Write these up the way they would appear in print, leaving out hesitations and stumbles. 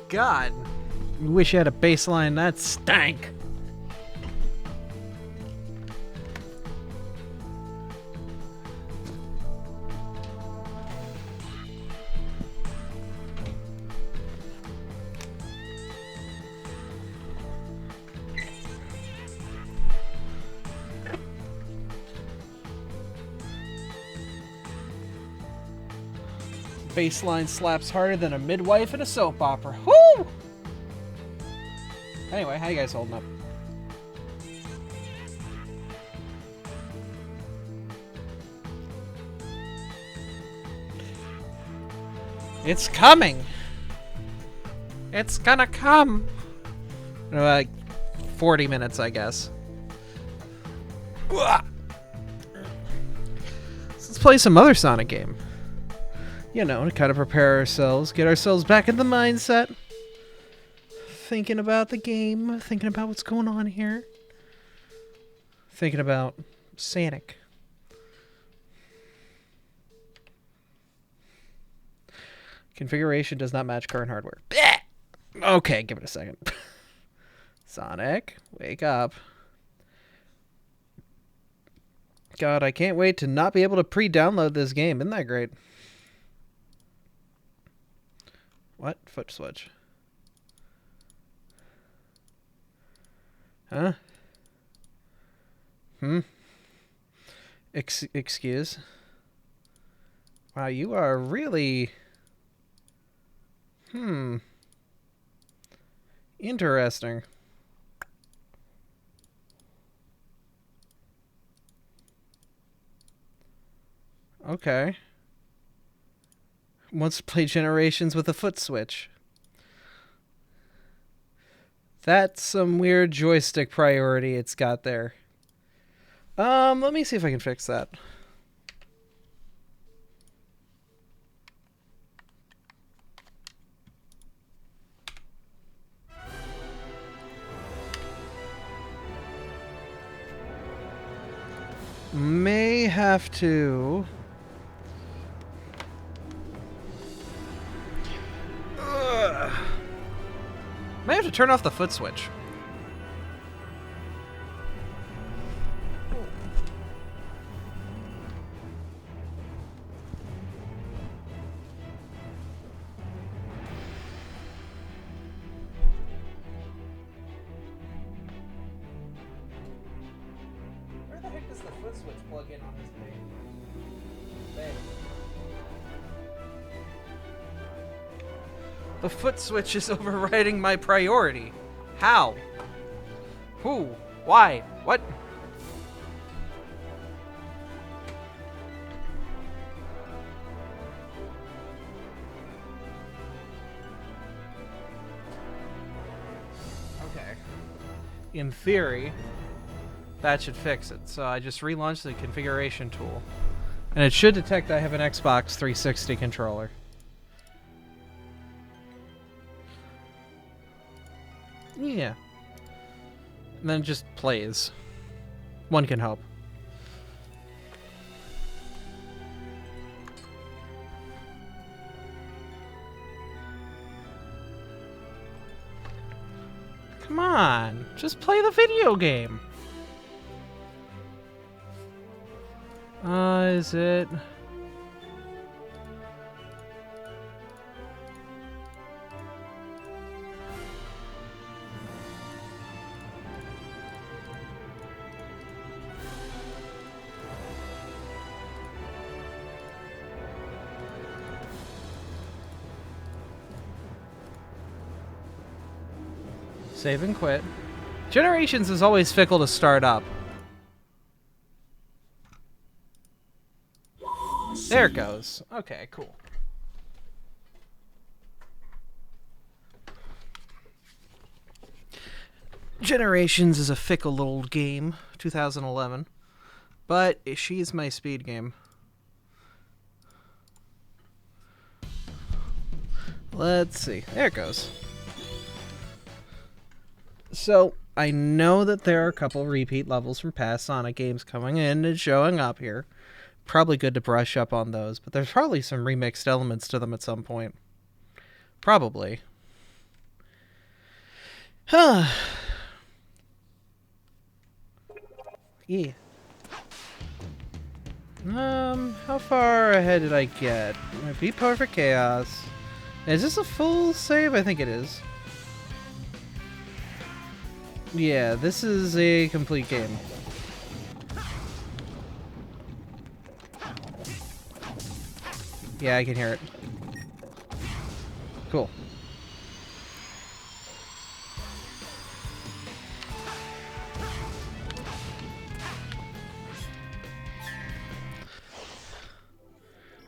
God, I wish you had a baseline that stank. Baseline slaps harder than a midwife in a soap opera. Woo! Anyway, how you guys holding up? It's coming! It's gonna come! Like 40 minutes, I guess. Let's play some other Sonic game. You know, to kind of prepare ourselves, get ourselves back in the mindset. Thinking about the game, thinking about what's going on here. Thinking about Sonic. Configuration does not match current hardware. Blech! Okay, give it a second. Sonic, wake up. God, I can't wait to not be able to pre-download this game. Isn't that great? What? Foot switch. Huh? Excuse? Wow, you are really... Interesting. Okay. Wants to play Generations with a foot switch. That's some weird joystick priority it's got there. Let me see if I can fix that. May have to... May have to turn off the foot switch. switch plug in on his bed. The foot switch is overriding my priority. How? Who? Why? What? Okay. In theory, that should fix it. So I just relaunched the configuration tool. And it should detect I have an Xbox 360 controller. Yeah. And then it just plays. One can hope. Come on, just play the video game. Is it? Save and quit. Generations is always fickle to start up. There it goes. Okay, cool. Generations is a fickle little game, 2011. But she's my speed game. Let's see. There it goes. So, I know that there are a couple repeat levels from past Sonic games coming in and showing up here. Probably good to brush up on those, but there's probably some remixed elements to them at some point. Probably. Huh. Yeah. How far ahead did I get? I beat Perfect Chaos. Is this a full save? I think it is. Yeah, this is a complete game. Yeah, I can hear it. Cool.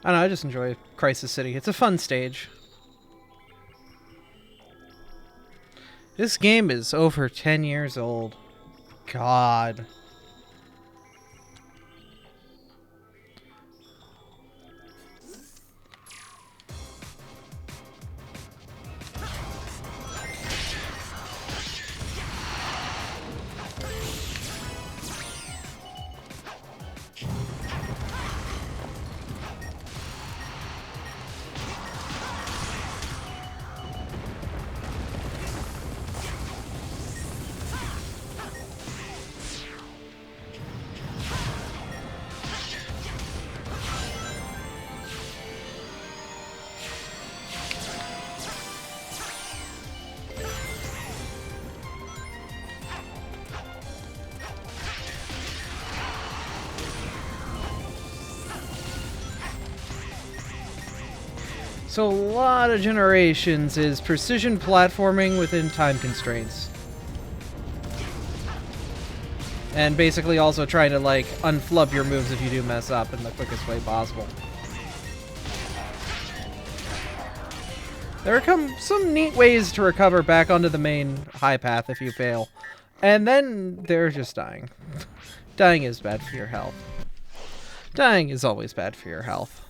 I don't know, I just enjoy Crisis City. It's a fun stage. This game is over 10 years old. God. So a lot of Generations is precision platforming within time constraints. And basically also trying to, like, unflub your moves if you do mess up in the quickest way possible. There are some neat ways to recover back onto the main high path if you fail. And then they're just dying. Dying is bad for your health. Dying is always bad for your health.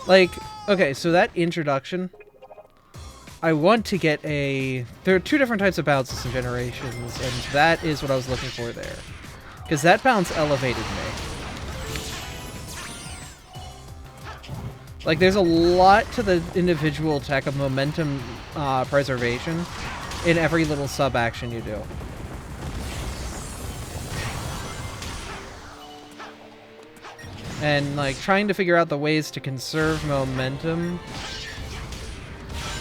Like, okay, so that introduction, I want to get a... There are two different types of bounces in Generations, and that is what I was looking for there. Because that bounce elevated me. Like, there's a lot to the individual tech of momentum preservation in every little sub-action you do. And, like, trying to figure out the ways to conserve momentum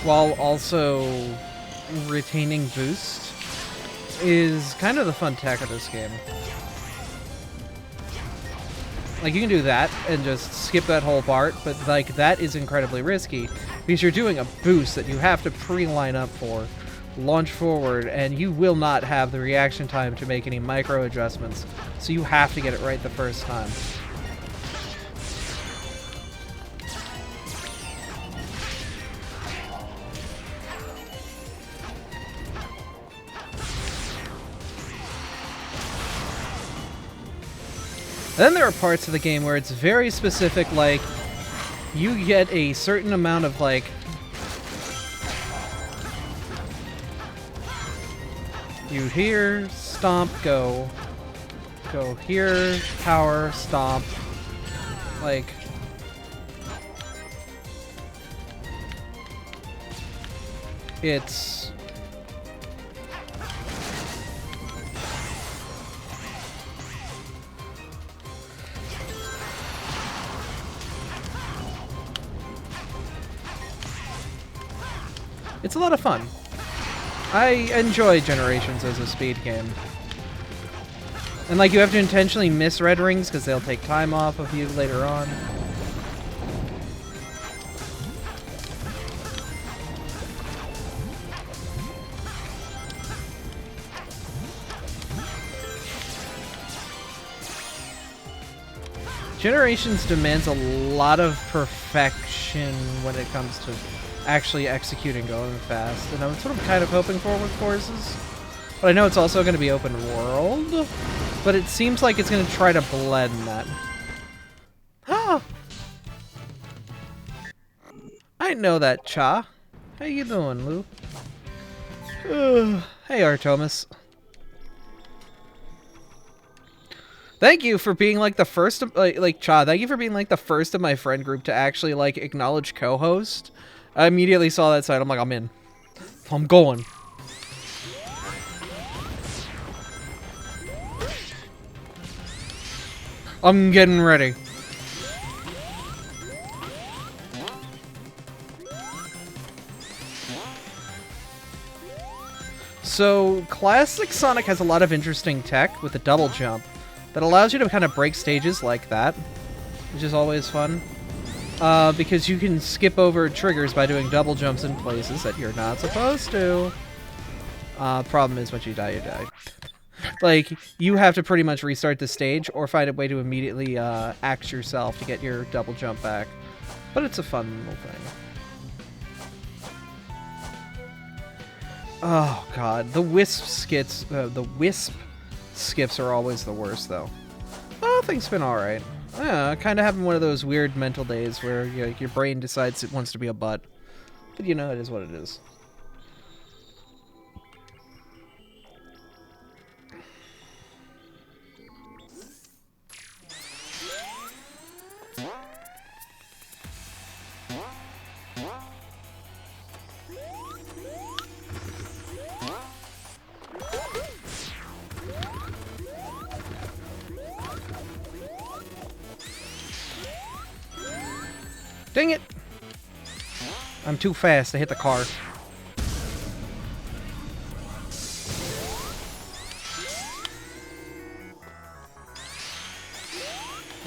while also retaining boost is kind of the fun tech of this game. Like, you can do that and just skip that whole part, but, like, that is incredibly risky because you're doing a boost that you have to pre-line up for, launch forward, and you will not have the reaction time to make any micro adjustments, so you have to get it right the first time. Then there are parts of the game where it's very specific, like, you get a certain amount of, like, you here, stomp, go here, power, stomp, like, it's... It's a lot of fun. I enjoy Generations as a speed game. And, like, you have to intentionally miss red rings because they'll take time off of you later on. Generations demands a lot of perfection when it comes to actually executing going fast, and I'm sort of kind of hoping for with Forces. But I know it's also going to be open world, but it seems like it's going to try to blend that. Ah! I know that, Cha. How you doing, Lou? Hey, Artemis. Thank you for being, like, the first of, like, Cha, thank you for being, like, the first of my friend group to actually, like, acknowledge co-host. I immediately saw that site. I'm like, I'm in. I'm going. I'm getting ready. So, classic Sonic has a lot of interesting tech with the double jump that allows you to kind of break stages like that, which is always fun. Because you can skip over triggers by doing double jumps in places that you're not supposed to. Problem is, once you die, you die. Like, you have to pretty much restart the stage or find a way to immediately axe yourself to get your double jump back. But it's a fun little thing. Oh god, the wisp skips are always the worst, though. Oh, things been alright. Yeah, kind of having one of those weird mental days where your brain decides it wants to be a butt. But you know, it is what it is. Dang it! I'm too fast to hit the car.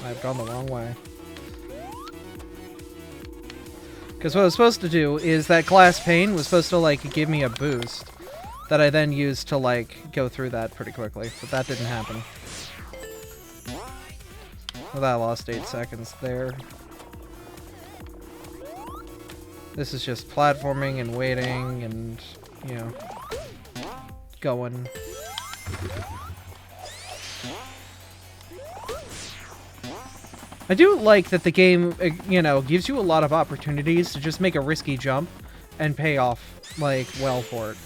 I've gone the wrong way. Because what I was supposed to do is that glass pane was supposed to, like, give me a boost that I then used to, like, go through that pretty quickly. But that didn't happen. Well, I lost 8 seconds there. This is just platforming and waiting and, you know, going. I do like that the game, you know, gives you a lot of opportunities to just make a risky jump and pay off, like, well for it.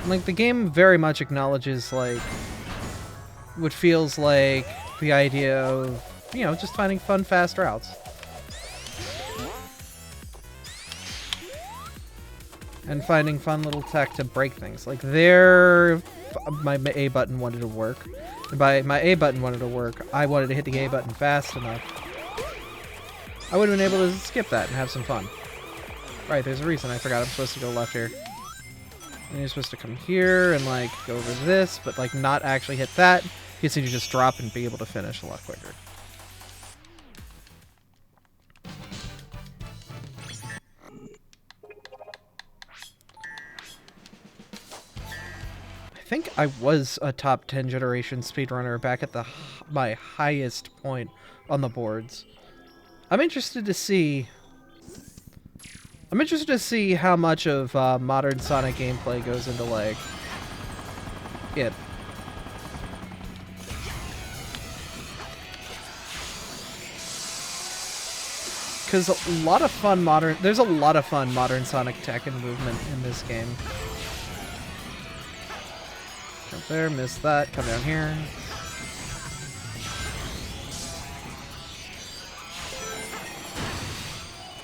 Like, the game very much acknowledges, like, what feels like the idea of, you know, just finding fun, fast routes. And finding fun little tech to break things. Like, there my A button wanted to work. And by my A button wanted to work, I wanted to hit the A button fast enough. I would have been able to skip that and have some fun. Right, there's a reason I forgot I'm supposed to go left here. And you're supposed to come here and, like, go over this, but, like, not actually hit that. Because then you just drop and be able to finish a lot quicker. I think I was a top 10 generation speedrunner back at my highest point on the boards. I'm interested to see how much of modern Sonic gameplay goes into, like, it. Because there's a lot of fun modern Sonic tech and movement in this game. Jump there, miss that, come down here.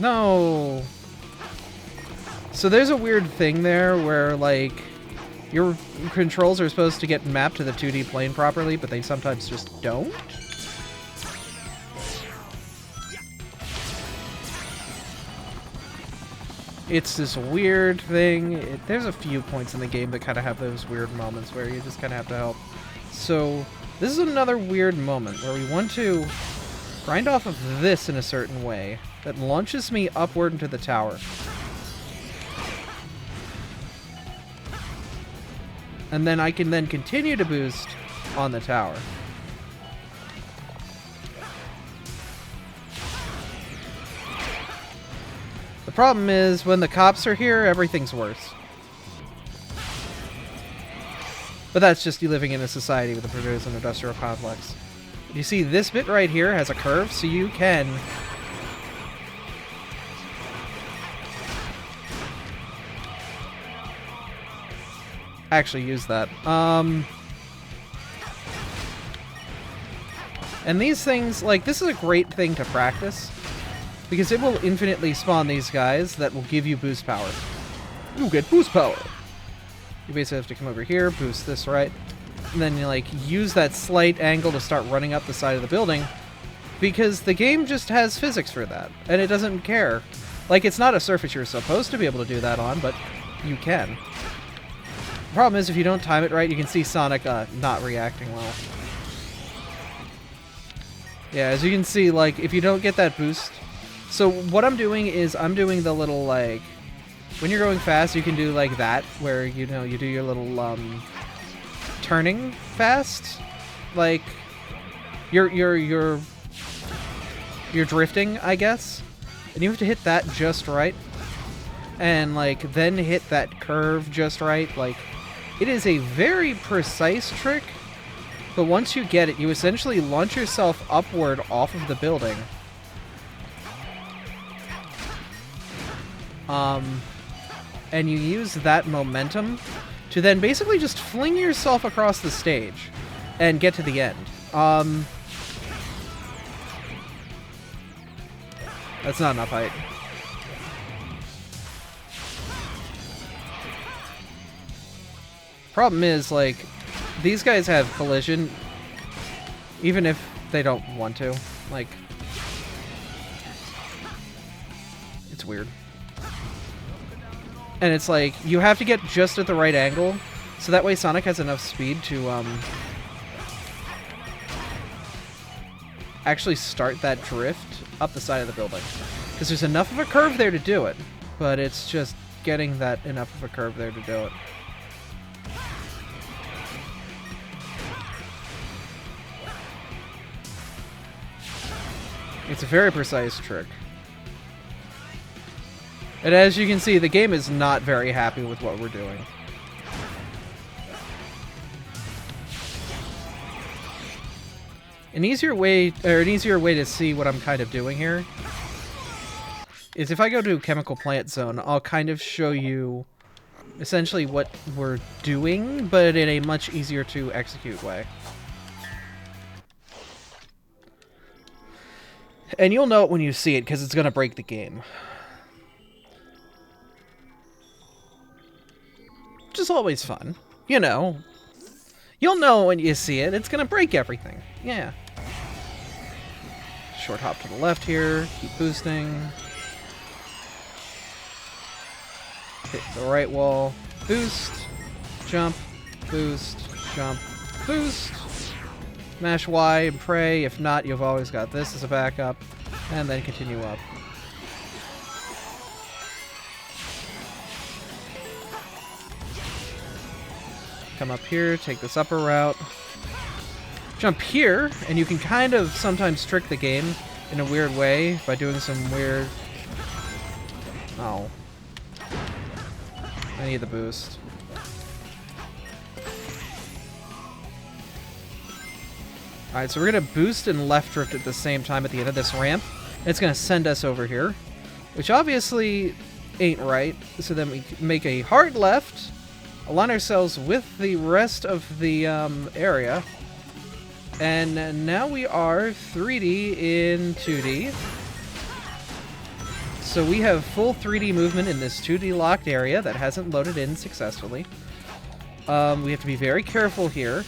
No! So there's a weird thing there where, like, your controls are supposed to get mapped to the 2D plane properly, but they sometimes just don't? It's this weird thing. There's a few points in the game that kind of have those weird moments where you just kind of have to help. So this is another weird moment where we want to grind off of this in a certain way that launches me upward into the tower. And then I can then continue to boost on the tower. The problem is, when the cops are here, everything's worse. But that's just you living in a society with a produced and industrial complex. You see, this bit right here has a curve, so you can actually use that. And these things, like, this is a great thing to practice, because it will infinitely spawn these guys that will give you boost power. You get boost power! You basically have to come over here, boost this right, and then you, like, use that slight angle to start running up the side of the building, because the game just has physics for that, and it doesn't care. Like, it's not a surface you're supposed to be able to do that on, but you can. The problem is, if you don't time it right, you can see Sonic not reacting well. Yeah, as you can see, like, if you don't get that boost... So what I'm doing is I'm doing the little, like... When you're going fast, you can do, like, that, where, you know, you do your little, turning fast. Like, you're drifting, I guess. And you have to hit that just right. And, like, then hit that curve just right. Like, it is a very precise trick. But once you get it, you essentially launch yourself upward off of the building. And you use that momentum to then basically just fling yourself across the stage and get to the end. That's not enough height. Problem is, like, these guys have collision even if they don't want to. Like, it's weird. And it's like, you have to get just at the right angle, so that way Sonic has enough speed to actually start that drift up the side of the building. Because there's enough of a curve there to do it, but it's just getting that enough of a curve there to do it. It's a very precise trick. And as you can see, the game is not very happy with what we're doing. An easier way to see what I'm kind of doing here is if I go to Chemical Plant Zone, I'll kind of show you essentially what we're doing, but in a much easier to execute way. And you'll know it when you see it, because it's going to break the game. Which is always fun. You know, You'll know when you see it. It's gonna break everything. Yeah. Short hop to the left here. Keep boosting. Hit the right wall. Boost. Jump. Boost. Jump. Boost. Mash Y and pray. If not, you've always got this as a backup. And then continue up. Come up here, take this upper route. Jump here, and you can kind of sometimes trick the game in a weird way by doing some weird... Oh. I need the boost. Alright, so we're going to boost and left drift at the same time at the end of this ramp. And it's going to send us over here, which obviously ain't right. So then we make a hard left, align ourselves with the rest of the area, and now we are 3D in 2D. So we have full 3D movement in this 2D locked area that hasn't loaded in successfully. We have to be very careful here,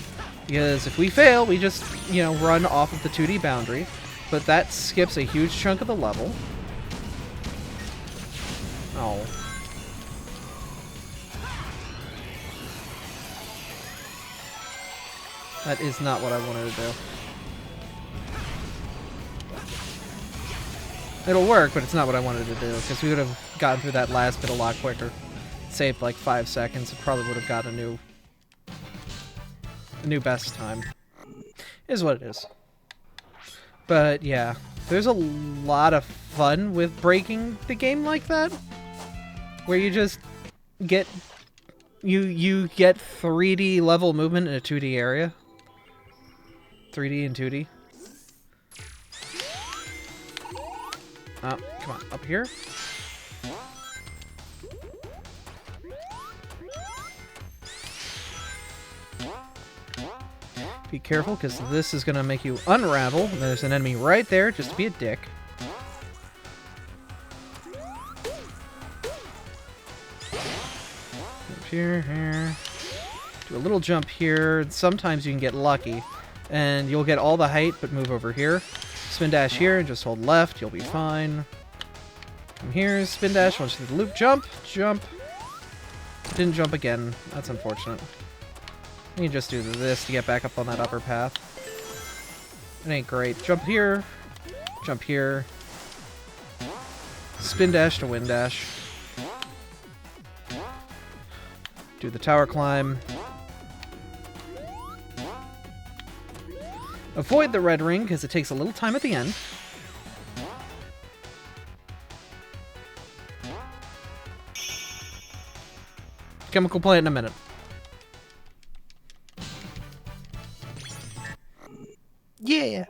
because if we fail, we just, you know, run off of the 2D boundary. But that skips a huge chunk of the level. Oh. That is not what I wanted to do. It'll work, but it's not what I wanted to do, because we would have gotten through that last bit a lot quicker. Saved like 5 seconds, it probably would have got a new best time. Is what it is. But yeah, there's a lot of fun with breaking the game like that, where you just get you get 3D level movement in a 2D area. 3D and 2D. Oh, come on, up here. Be careful, because this is going to make you unravel. There's an enemy right there, just to be a dick. Up here. Do a little jump here. Sometimes you can get lucky, and you'll get all the height, but move over here. Spin dash here, and just hold left. You'll be fine. Come here, spin dash. Once you do the loop, jump, jump. Didn't jump again. That's unfortunate. You can just do this to get back up on that upper path. It ain't great. Jump here. Jump here. Spin dash to wind dash. Do the tower climb. Avoid the red ring, because it takes a little time at the end. Chemical plant in a minute. Yeah!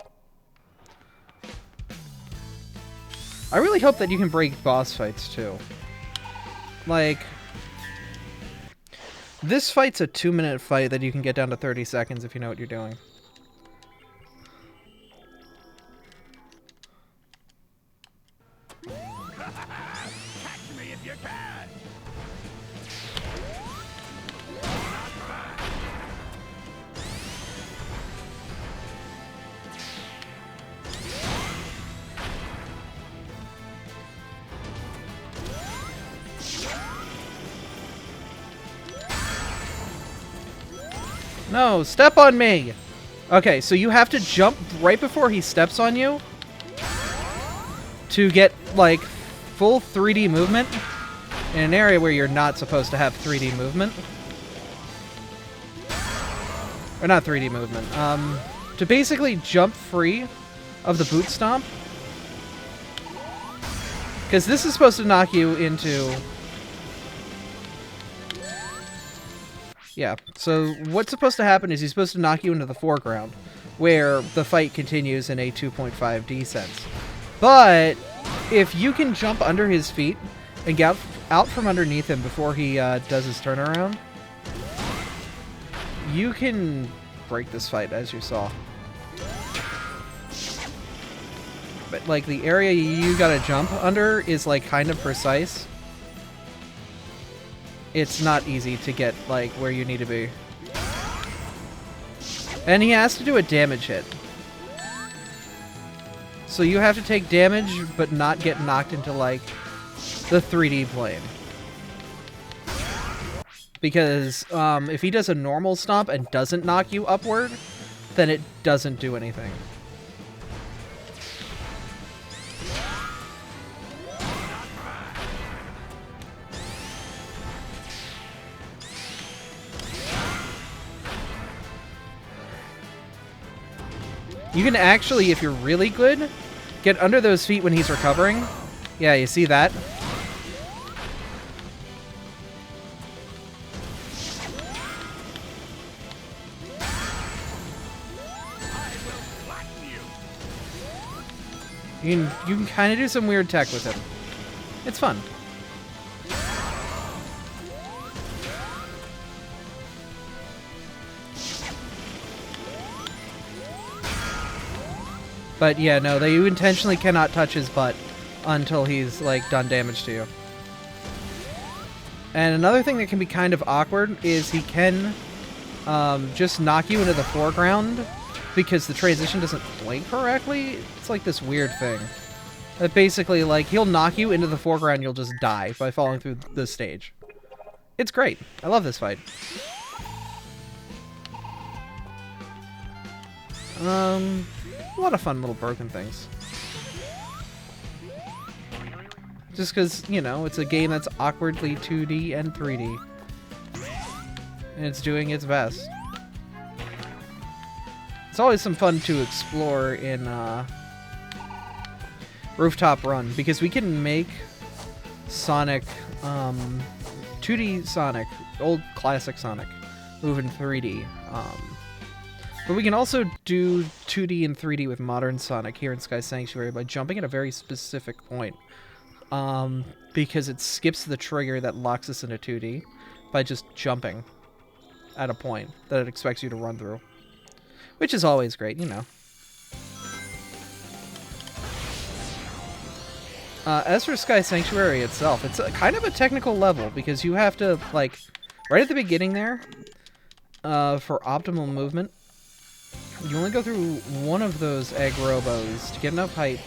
I really hope that you can break boss fights, too. Like, this fight's a 2-minute fight that you can get down to 30 seconds if you know what you're doing. Catch me if you can! No, step on me! Okay, so you have to jump right before he steps on you to get, like, full 3D movement in an area where you're not supposed to have 3D movement. Or not 3D movement. To basically jump free of the boot stomp. Because this is supposed to knock you into... Yeah, so what's supposed to happen is he's supposed to knock you into the foreground, where the fight continues in a 2.5D sense. But if you can jump under his feet and get out from underneath him before he does his turnaround, you can break this fight, as you saw. But, like, the area you gotta jump under is, like, kind of precise. It's not easy to get, like, where you need to be. And he has to do a damage hit. So you have to take damage, but not get knocked into, like, the 3D plane. Because if he does a normal stomp and doesn't knock you upward, then it doesn't do anything. You can actually, if you're really good, get under those feet when he's recovering. Yeah, you see that? You can kind of do some weird tech with him. It's fun. But yeah, no, you intentionally cannot touch his butt until he's, like, done damage to you. And another thing that can be kind of awkward is he can just knock you into the foreground because the transition doesn't play correctly. It's like this weird thing. That basically, like, he'll knock you into the foreground, you'll just die by falling through the stage. It's great. I love this fight. A lot of fun little broken things. Just because, you know, it's a game that's awkwardly 2D and 3D. And it's doing its best. It's always some fun to explore in Rooftop Run, because we can make Sonic, 2D Sonic, old classic Sonic, move in 3D. But we can also do 2D and 3D with modern Sonic here in Sky Sanctuary by jumping at a very specific point. Because it skips the trigger that locks us into 2D by just jumping at a point that it expects you to run through. Which is always great, you know. As for Sky Sanctuary itself, it's kind of a technical level because you have to, like, right at the beginning there, for optimal movement, you only go through one of those egg robos to get enough height.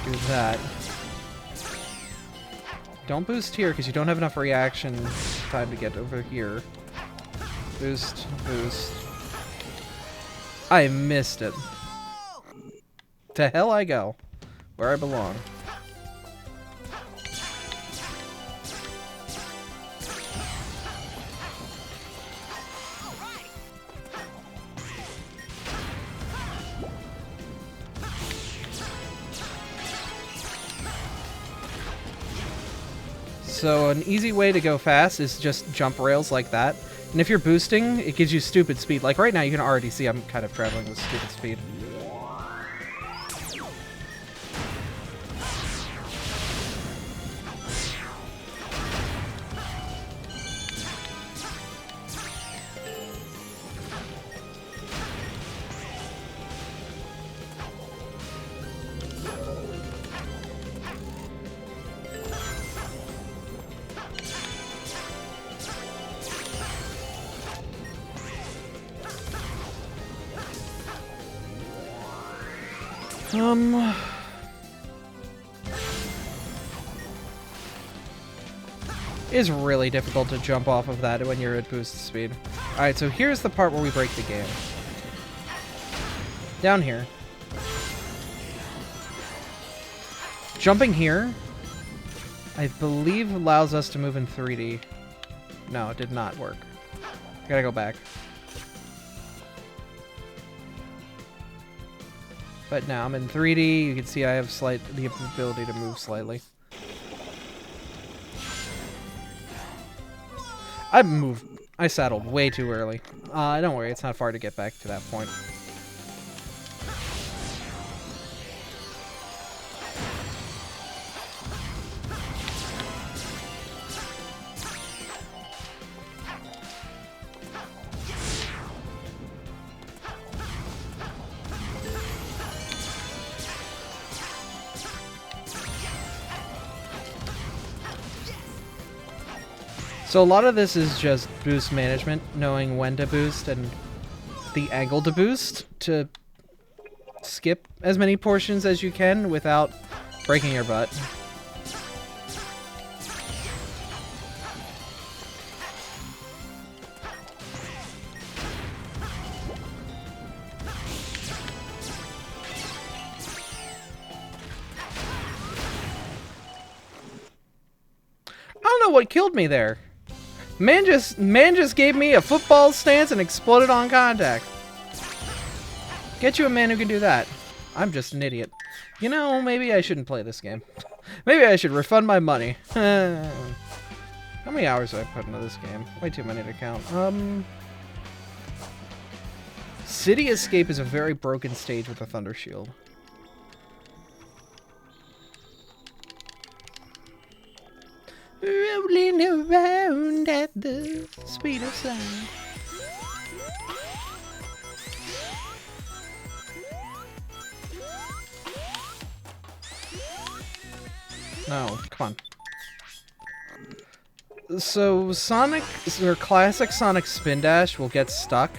Do that. Don't boost here because you don't have enough reaction time to get over here. Boost, boost. I missed it. To hell I go. Where I belong. So an easy way to go fast is just jump rails like that. And if you're boosting, it gives you stupid speed. Like right now, you can already see I'm kind of traveling with stupid speed. It's really difficult to jump off of that when you're at boost speed. Alright, so here's the part where we break the game. Down here. Jumping here, I believe allows us to move in 3D. No, it did not work. I gotta go back. But now I'm in 3D. You can see I have the ability to move slightly. I saddled way too early. Don't worry, it's not far to get back to that point. So a lot of this is just boost management, knowing when to boost and the angle to boost to skip as many portions as you can without breaking your butt. I don't know what killed me there. Man just gave me a football stance and exploded on contact. Get you a man who can do that. I'm just an idiot. You know, maybe I shouldn't play this game. Maybe I should refund my money. How many hours have I put into this game? Way too many to count. City Escape is a very broken stage with a Thunder Shield. Rolling around at the speed of sound. No, come on. So Sonic, or classic Sonic Spin Dash will get stuck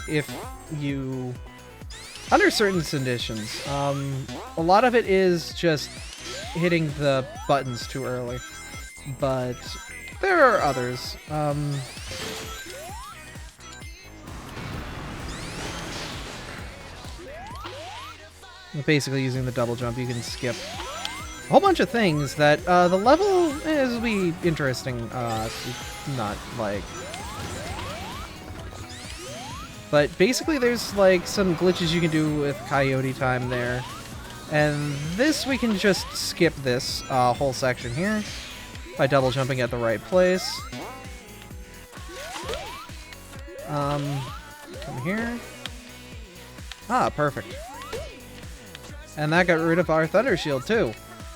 if you, under certain conditions. A lot of it is just hitting the buttons too early. But there are others. Basically using the double jump, you can skip a whole bunch of things that the level will be interesting. Not like, but basically there's like some glitches you can do with Coyote Time there, and this we can just skip this whole section here by double jumping at the right place. Come here. Ah, perfect. And that got rid of our Thunder Shield too,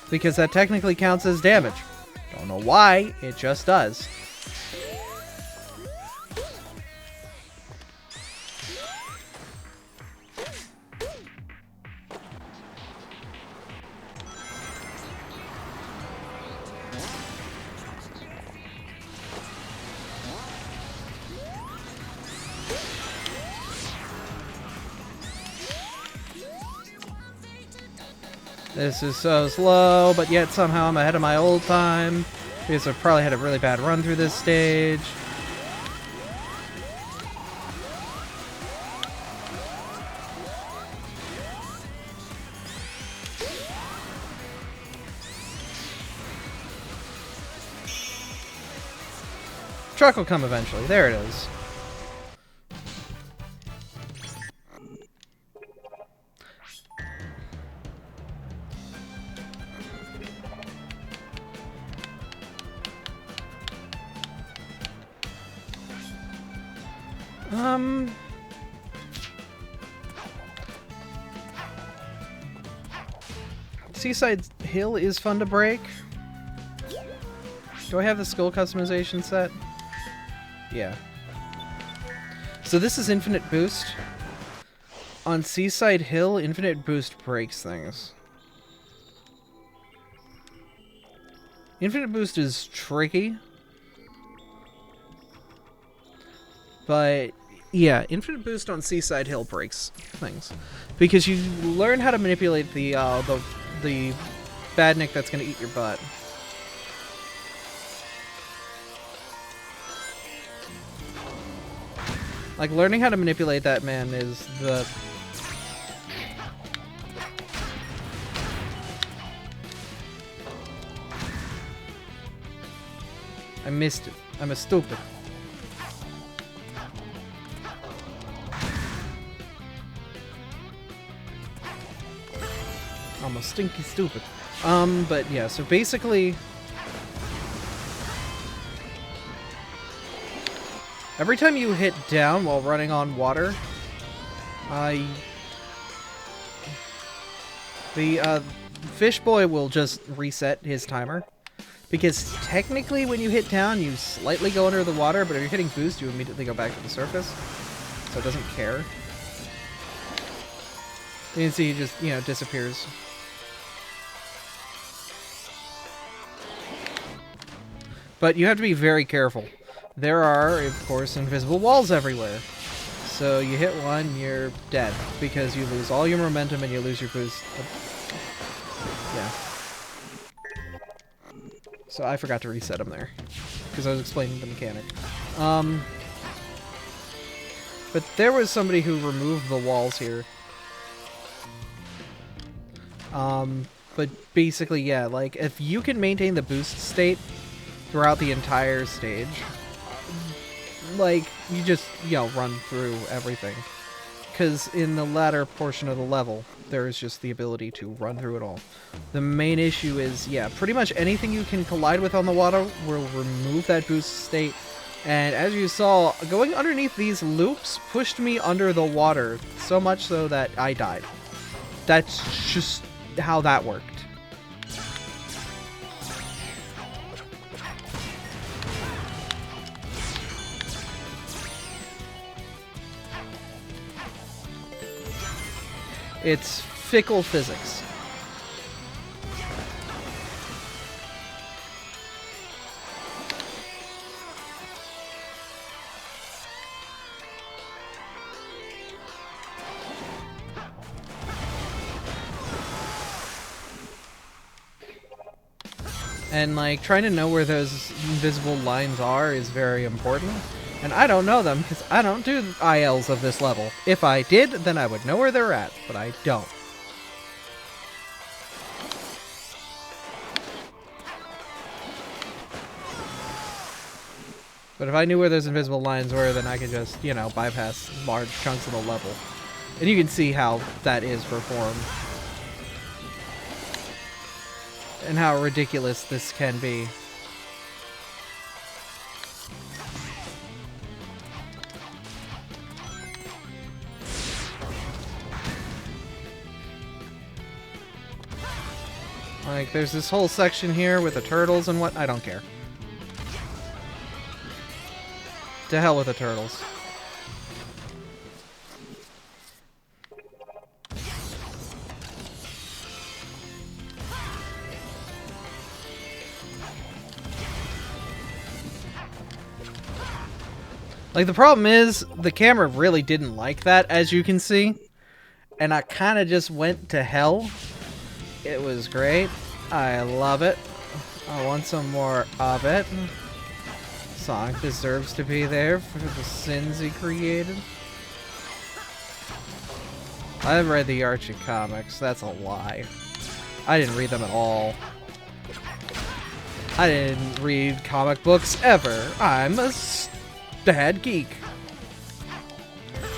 because that technically counts as damage. Don't know why, it just does. This is so slow, but yet somehow I'm ahead of my old time, because I probably had a really bad run through this stage. Truck will come eventually. There it is. Seaside Hill is fun to break. Do I have the skull customization set? Yeah. So this is Infinite Boost. On Seaside Hill, Infinite Boost breaks things. Infinite Boost is tricky. But yeah, Infinite Boost on Seaside Hill breaks things, because you learn how to manipulate the badnik that's gonna eat your butt. Like, learning how to manipulate that man is the... I missed it. I'm a stupid. I'm a stinky stupid. But yeah, so basically... every time you hit down while running on water, the fish boy will just reset his timer. Because technically when you hit down, you slightly go under the water, but if you're hitting boost, you immediately go back to the surface. So it doesn't care. You can see he just, you know, disappears. But you have to be very careful. There are, of course, invisible walls everywhere. So you hit one, you're dead. Because you lose all your momentum and you lose your boost. Yeah. So I forgot to reset them there. Because I was explaining the mechanic. But there was somebody who removed the walls here. But basically, yeah, like, if you can maintain the boost state throughout the entire stage, like, you just, you know, run through everything. Because in the latter portion of the level, there is just the ability to run through it all. The main issue is, yeah, pretty much anything you can collide with on the water will remove that boost state. And as you saw, going underneath these loops pushed me under the water, so much so that I died. That's just how that worked. It's fickle physics. And, like, trying to know where those invisible lines are is very important. And I don't know them because I don't do ILs of this level. If I did, then I would know where they're at, but I don't. But if I knew where those invisible lines were, then I could just, you know, bypass large chunks of the level. And you can see how that is performed. And how ridiculous this can be. Like, there's this whole section here with the turtles and what. I don't care. To hell with the turtles. Like, the problem is, the camera really didn't like that, as you can see. And I kind of just went to hell. It was great. I love it. I want some more of it. Sonic deserves to be there for the sins he created. I've read the Archie comics. That's a lie. I didn't read them at all. I didn't read comic books ever. I'm a bad geek.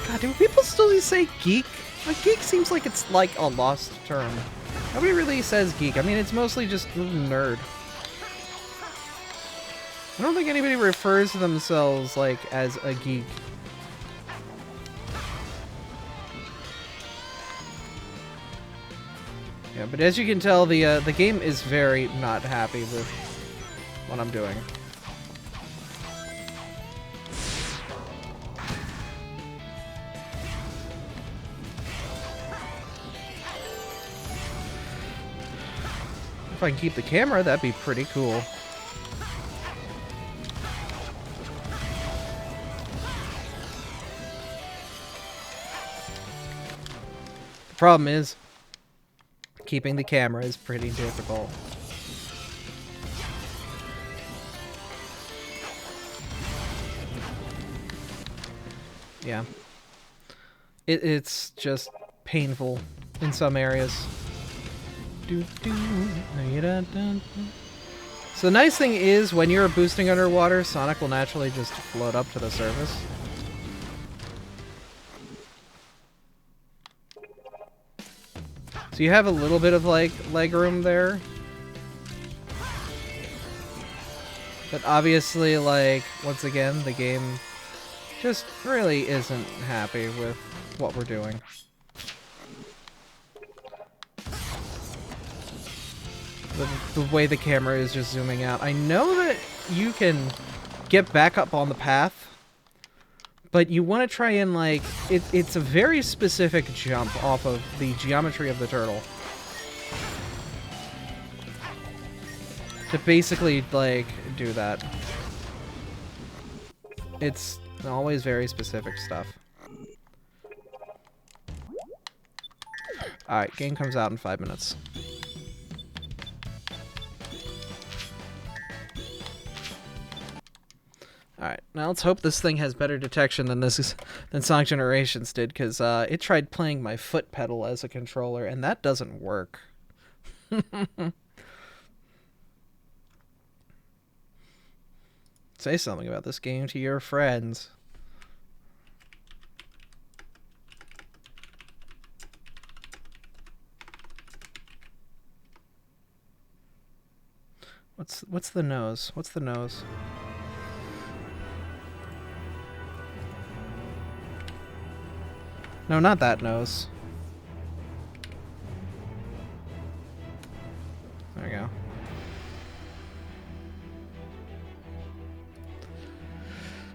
God, do people still say geek? Like, geek seems like it's like a lost term. Nobody really says geek. I mean, it's mostly just nerd. I don't think anybody refers to themselves, like, as a geek. Yeah, but as you can tell, the game is very not happy with what I'm doing. If I can keep the camera, that'd be pretty cool. The problem is, keeping the camera is pretty difficult. Yeah. It's just painful in some areas. So the nice thing is, when you're boosting underwater, Sonic will naturally just float up to the surface. So you have a little bit of, like, leg room there. But obviously, like, once again, the game just really isn't happy with what we're doing. The way the camera is just zooming out. I know that you can get back up on the path, but you want to try and, like, it's a very specific jump off of the geometry of the turtle. to basically, like, do that. It's always very specific stuff. Alright, game comes out in 5 minutes. Alright, now let's hope this thing has better detection than Sonic Generations did, because it tried playing my foot pedal as a controller, and that doesn't work. Say something about this game to your friends. What's the nose? What's the nose? No, not that nose. There we go.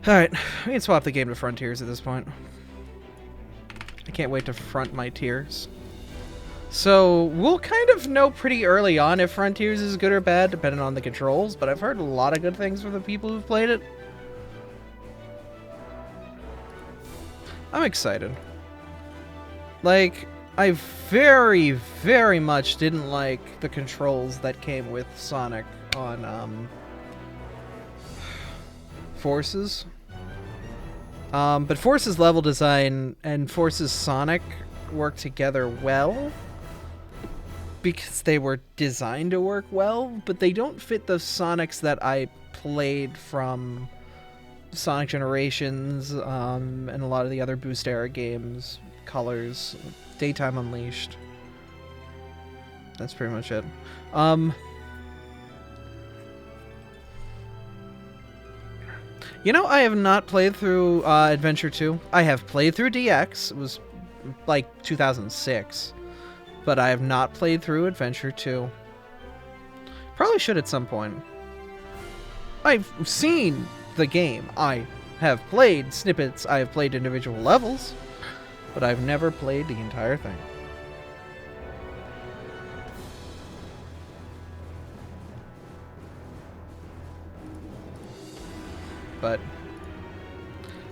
Alright, we can swap the game to Frontiers at this point. I can't wait to front my tiers. So, we'll kind of know pretty early on if Frontiers is good or bad, depending on the controls, but I've heard a lot of good things from the people who've played it. I'm excited. Like, I very, very much didn't like the controls that came with Sonic on, Forces. But Forces level design and Forces Sonic work together well because they were designed to work well, but they don't fit the Sonics that I played from Sonic Generations, and a lot of the other Boost era games, Colors, Daytime Unleashed. That's pretty much it. You know, I have not played through Adventure 2. I have played through DX. It was like 2006. But I have not played through Adventure 2. Probably should at some point. I've seen the game. I have played snippets. I have played individual levels. But I've never played the entire thing. But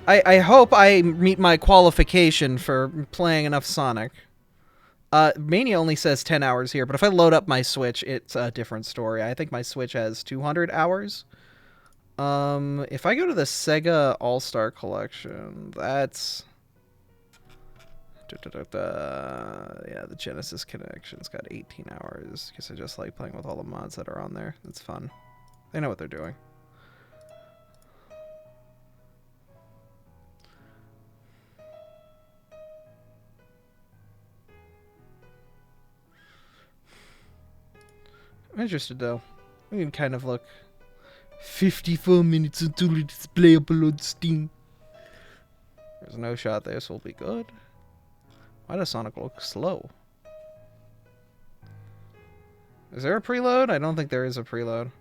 I hope I meet my qualification for playing enough Sonic. Mania only says 10 hours here, but if I load up my Switch, it's a different story. I think my Switch has 200 hours. If I go to the Sega All-Star Collection, that's... Yeah, the Genesis Connection's got 18 hours, because I just like playing with all the mods that are on there. It's fun. They know what they're doing. I'm interested, though. We can kind of look 54 minutes until it's playable on Steam. There's no shot this will be good. Why does Sonic look slow? Is there a preload? I don't think there is a preload.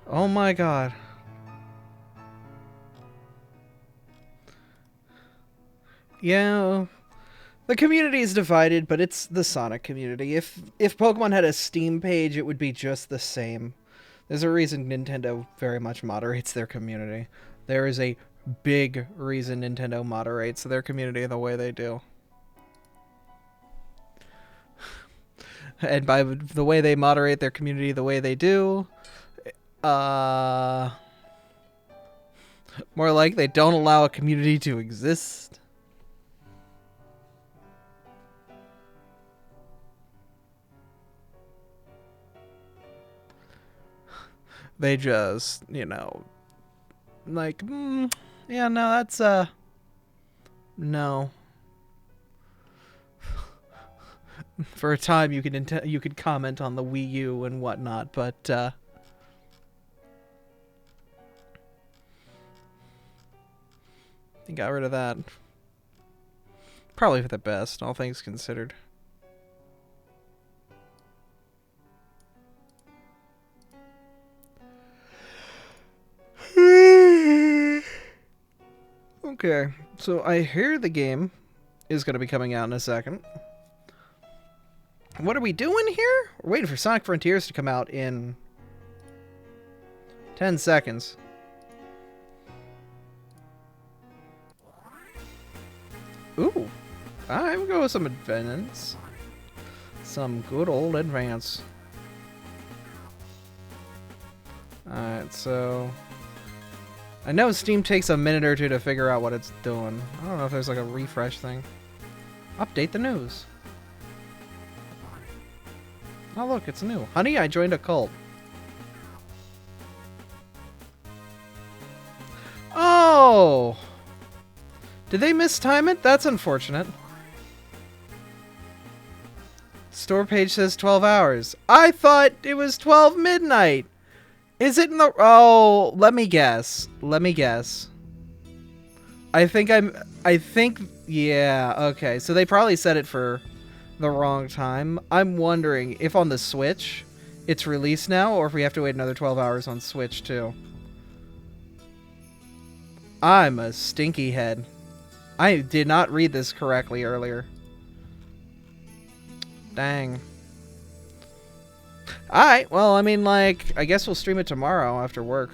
Oh my god. Yeah, the community is divided, but it's the Sonic community. If Pokemon had a Steam page, it would be just the same. There's a reason Nintendo very much moderates their community. There is a big reason Nintendo moderates their community the way they do. And by the way they moderate their community the way they do, more like they don't allow a community to exist. They just, you know, like, yeah, no, that's, no. For a time, you could comment on the Wii U and whatnot, but they got rid of that. Probably for the best, all things considered. Okay, so I hear the game is going to be coming out in a second. What are we doing here? We're waiting for Sonic Frontiers to come out in 10 seconds. Ooh. Alright, we'll go with some advance. Some good old advance. Alright, so... I know Steam takes a minute or two to figure out what it's doing. I don't know if there's like a refresh thing. Update the news. Oh look, it's new. Honey, I joined a cult. Oh! Did they mistime it? That's unfortunate. Store page says 12 hours. I thought it was 12 midnight. Is it in the... Oh, let me guess. Let me guess. I think... Yeah, okay. So they probably set it for the wrong time. I'm wondering if on the Switch it's released now, or if we have to wait another 12 hours on Switch too. I'm a stinky head. I did not read this correctly earlier. Dang. Alright, well, I mean, like, I guess we'll stream it tomorrow after work.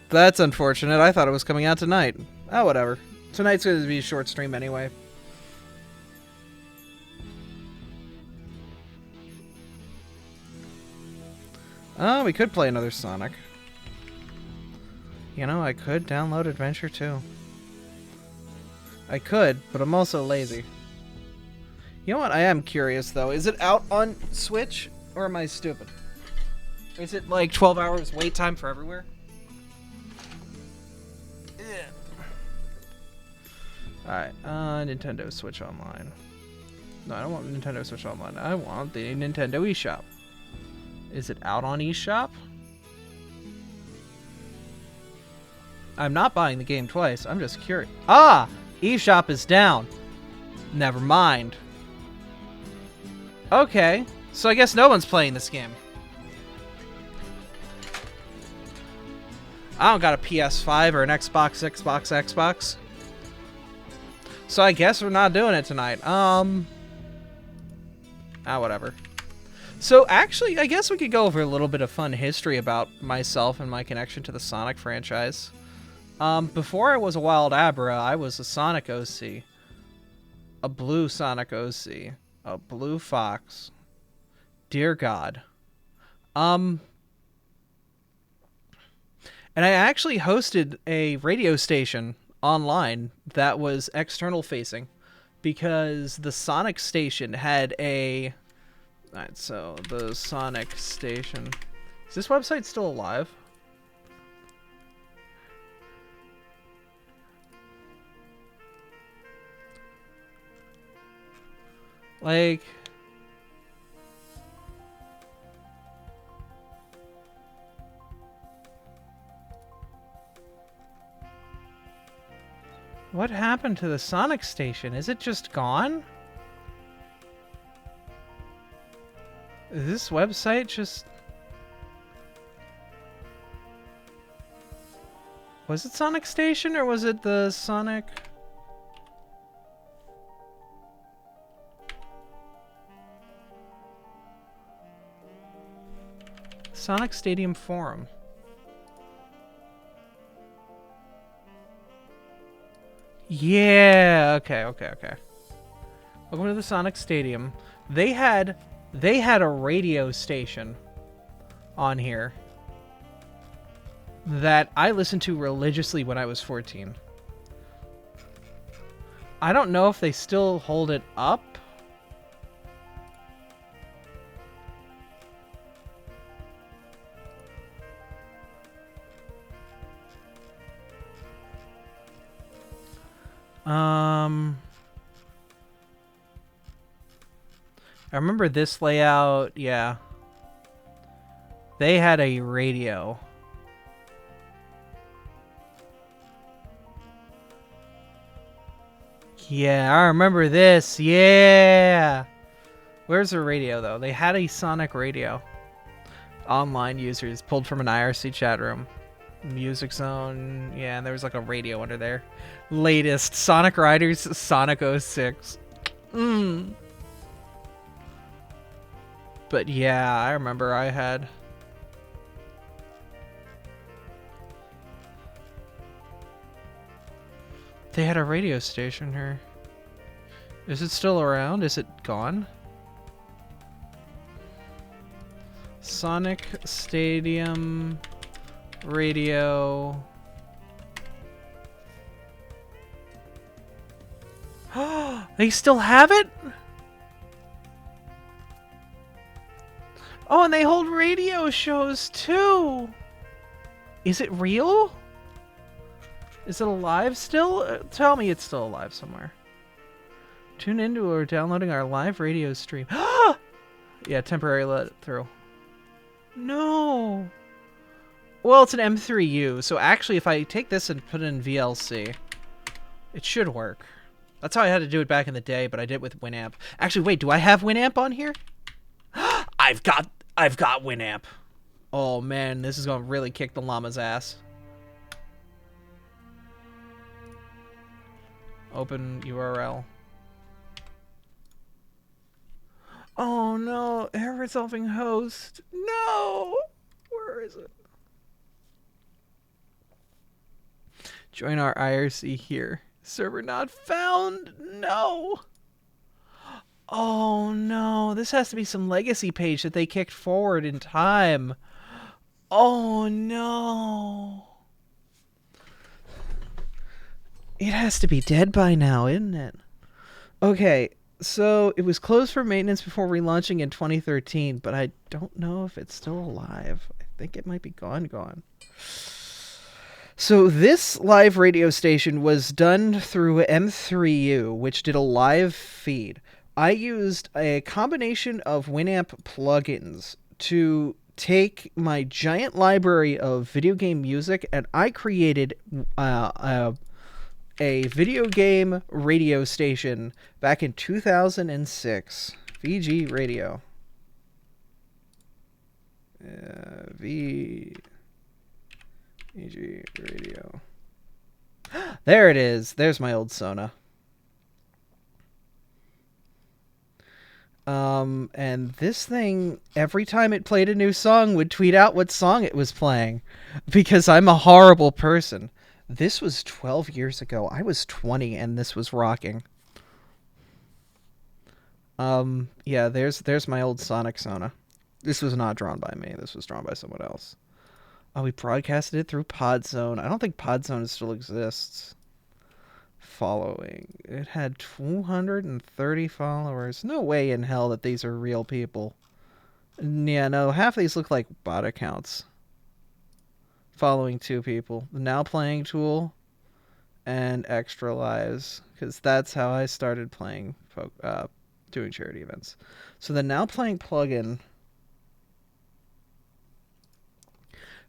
That's unfortunate. I thought it was coming out tonight. Oh, whatever. Tonight's going to be a short stream anyway. Oh, we could play another Sonic. You know, I could download Adventure 2. I could, but I'm also lazy. You know what? I am curious, though. Is it out on Switch, or am I stupid? Is it like 12 hours wait time for everywhere? Yeah. Alright, Nintendo Switch Online. No, I don't want Nintendo Switch Online. I want the Nintendo eShop. Is it out on eShop? I'm not buying the game twice. I'm just curious. Ah! eShop is down. Never mind. Okay. So I guess no one's playing this game. I don't got a PS5 or an Xbox. So I guess we're not doing it tonight. Whatever. So actually, I guess we could go over a little bit of fun history about myself and my connection to the Sonic franchise. Before I was a Wild Abra, I was a Sonic OC. A blue Sonic OC. A blue Fox. Dear God. And I actually hosted a radio station online that was external facing because the Sonic station had a... Alright, so the Sonic station... Is this website still alive? Like... What happened to the Sonic station? Is it just gone? Is this website just... Was it Sonic Station or was it the Sonic... Sonic Stadium Forum? Yeah, okay. Welcome to the Sonic Stadium. They had a radio station on here that I listened to religiously when I was 14. I don't know if they still hold it up. I remember this layout. Yeah. They had a radio. Yeah, I remember this. Yeah. Where's the radio, though? They had a Sonic radio. Online users pulled from an IRC chat room. Music Zone. Yeah, and there was like a radio under there. Latest Sonic Riders Sonic 06. But yeah, I remember I had... They had a radio station here. Is it still around? Is it gone? Sonic Stadium Radio. They still have it? Oh, and they hold radio shows too. Is it real? Is it alive still? Tell me it's still alive somewhere. Tune into or downloading our live radio stream. Yeah, temporary let through. No. Well, it's an M3U, so actually if I take this and put it in VLC, it should work. That's how I had to do it back in the day, but I did it with Winamp. Actually, wait, do I have Winamp on here? I've got Winamp. Oh man, this is gonna really kick the llama's ass. Open URL. Oh no, error resolving host. No! Where is it? Join our IRC here. Server not found. No. Oh no, this has to be some legacy page that they kicked forward in time. Oh no. It has to be dead by now, isn't it? Okay, so it was closed for maintenance before relaunching in 2013, but I don't know if it's still alive. I think it might be gone. So this live radio station was done through M3U, which did a live feed. I used a combination of Winamp plugins to take my giant library of video game music, and I created a video game radio station back in 2006. VG Radio. VG Radio. There it is. There's my old Sona. And this thing, every time it played a new song, would tweet out what song it was playing. Because I'm a horrible person. This was 12 years ago. I was 20 and this was rocking. Yeah, there's my old Sonic Sona. This was not drawn by me. This was drawn by someone else. Oh, we broadcasted it through Podzone. I don't think Podzone still exists. Following. It had 230 followers. No way in hell that these are real people. Yeah, no, half of these look like bot accounts. Following 2 people. The Now Playing tool and Extra Lives. Because that's how I started playing, doing charity events. So the Now Playing plugin...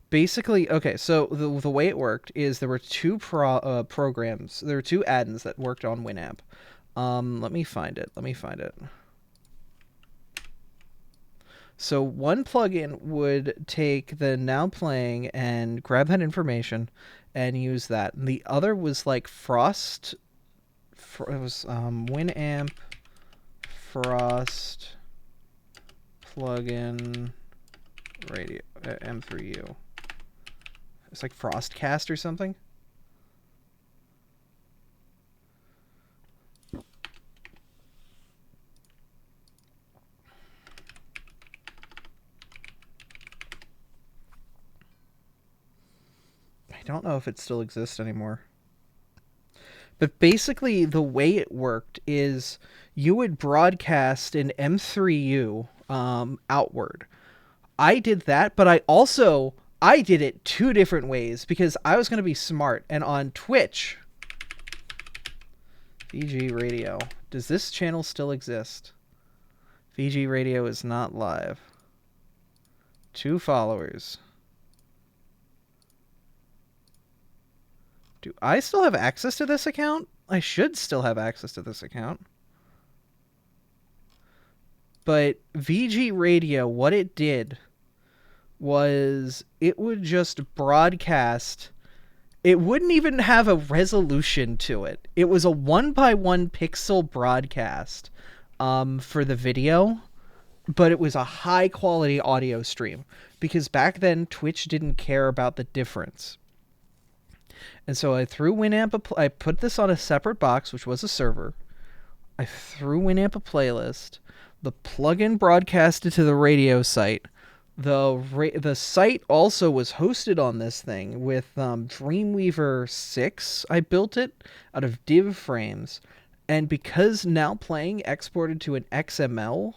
Basically, okay, so the way it worked is there were 2 programs. There were 2 add-ins that worked on Winamp. Let me find it. So one plugin would take the Now Playing and grab that information and use that. And the other was like Frost. It was Winamp Frost plugin radio M3U. It's like Frostcast or something. I don't know if it still exists anymore. But basically the way it worked is you would broadcast an M3U outward. I did that, but I did it 2 different ways because I was going to be smart. And on Twitch, VG Radio, does this channel still exist? VG Radio is not live. 2 followers. Do I still have access to this account? I should still have access to this account. But VG Radio, what it did was it would just broadcast. It wouldn't even have a resolution to it. It was a 1x1 pixel broadcast for the video, but it was a high quality audio stream because back then Twitch didn't care about the difference. And so I threw Winamp I put this on a separate box, which was a server. I threw Winamp a playlist. The plugin broadcasted to the radio site. The site also was hosted on this thing with Dreamweaver 6. I built it out of div frames. And because Now Playing exported to an XML,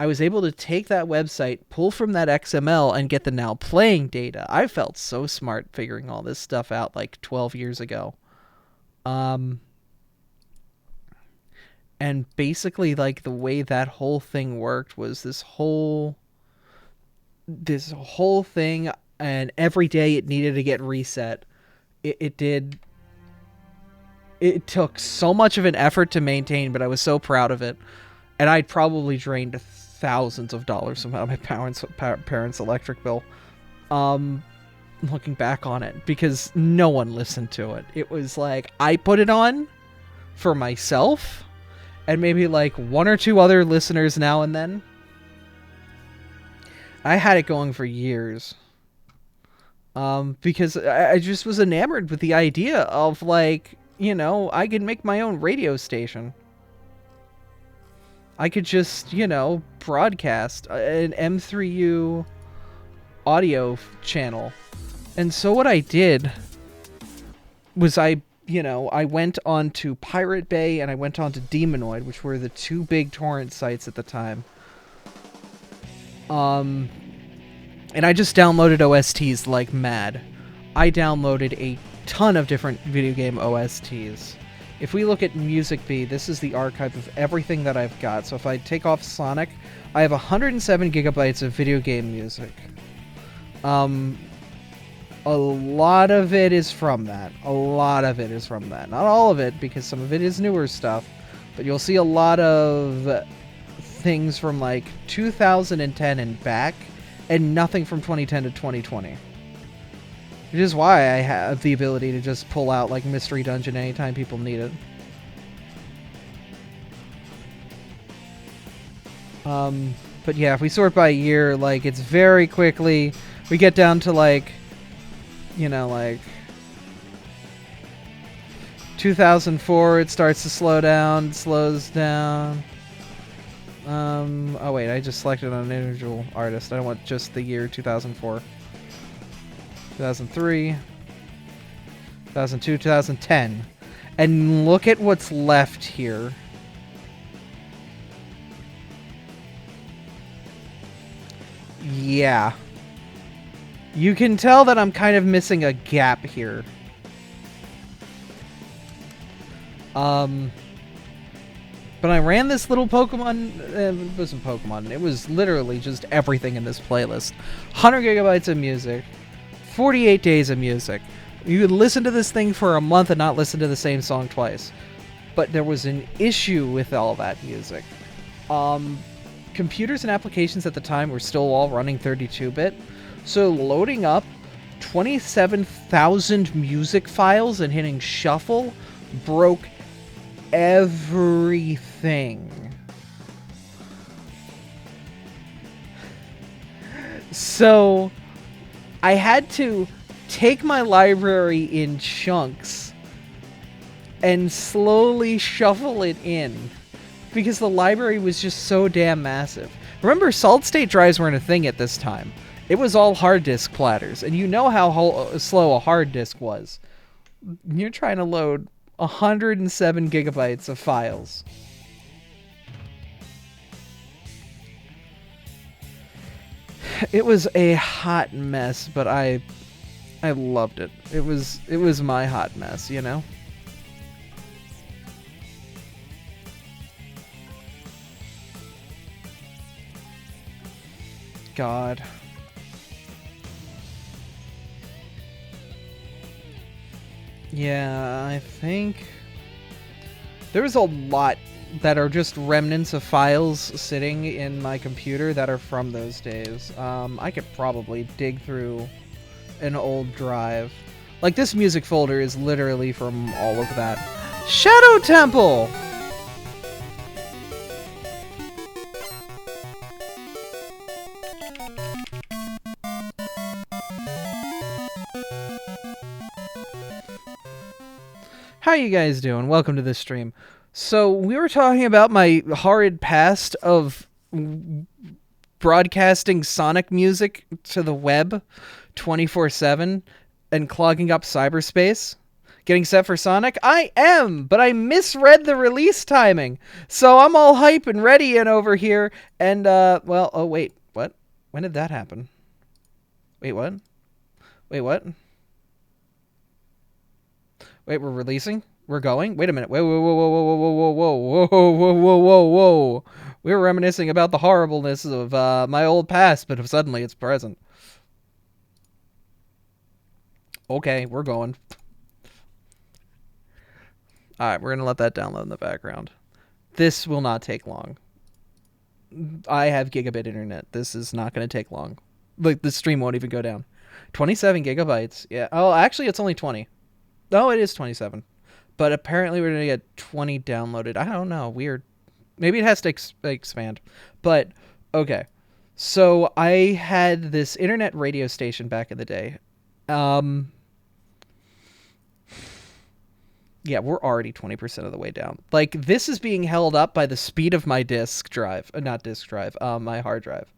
I was able to take that website, pull from that XML, and get the Now Playing data. I felt so smart figuring all this stuff out like 12 years ago. And basically, like, the way that whole thing worked was this whole thing, and every day it needed to get reset. It took so much of an effort to maintain, but I was so proud of it. And I'd probably drained thousands of dollars from my parents' electric bill. Looking back on it, because no one listened to it. It was like, I put it on for myself, and maybe like 1 or 2 other listeners now and then. I had it going for years. Because I just was enamored with the idea of, like, you know, I could make my own radio station. I could just, you know, broadcast an M3U audio channel. And so what I did was I went on to Pirate Bay and I went on to Demonoid, which were the 2 big torrent sites at the time. And I just downloaded OSTs like mad. I downloaded a ton of different video game OSTs. If we look at MusicBee, this is the archive of everything that I've got. So if I take off Sonic, I have 107 gigabytes of video game music. A lot of it is from that. Not all of it, because some of it is newer stuff. But you'll see a lot of things from like 2010 and back, and nothing from 2010 to 2020. Which is why I have the ability to just pull out like Mystery Dungeon anytime people need it. But yeah, if we sort by year, like, it's very quickly, we get down to like, you know, like 2004, it starts to slow down, slows down. Oh wait, I just selected an individual artist. I don't want just the year 2004. 2003, 2002, 2010. And look at what's left here. Yeah. You can tell that I'm kind of missing a gap here. But I ran this little Pokemon, it wasn't Pokemon, it was literally just everything in this playlist. 100 gigabytes of music, 48 days of music. You could listen to this thing for a month and not listen to the same song twice. But there was an issue with all that music. Computers and applications at the time were still all running 32-bit, so loading up 27,000 music files and hitting shuffle broke everything. So I had to take my library in chunks and slowly shuffle it in because the library was just so damn massive. Remember, solid state drives weren't a thing at this time. It was all hard disk platters, and you know how slow a hard disk was. You're trying to load 107 gigabytes of files. It was a hot mess, but I loved it. It was my hot mess, you know? God. Yeah, I think there's a lot that are just remnants of files sitting in my computer that are from those days. I could probably dig through an old drive. Like, this music folder is literally from all of that. Shadow Temple! How you guys doing? Welcome to this stream. So, we were talking about my horrid past of broadcasting Sonic music to the web 24/7 and clogging up cyberspace. Getting set for Sonic? I am, but I misread the release timing. So I'm all hype and ready and over here. And, well, oh, wait, what? When did that happen? Wait, what? Wait, what? Wait, we're releasing? We're going? Wait a minute. Whoa, whoa, whoa, whoa, whoa, whoa, whoa, whoa, whoa, whoa, whoa, whoa, whoa. We were reminiscing about the horribleness of my old past, but suddenly it's present. Okay, we're going. Alright, we're going to let that download in the background. This will not take long. I have gigabit internet. This is not going to take long. Like, the stream won't even go down. 27 gigabytes. Yeah. Oh, actually, it's only 20. No, it is 27. But apparently we're going to get 20 downloaded. I don't know. Weird. Maybe it has to expand. But, okay. So, I had this internet radio station back in the day. Yeah, we're already 20% of the way down. Like, this is being held up by the speed of my disk drive. Not disk drive, my hard drive.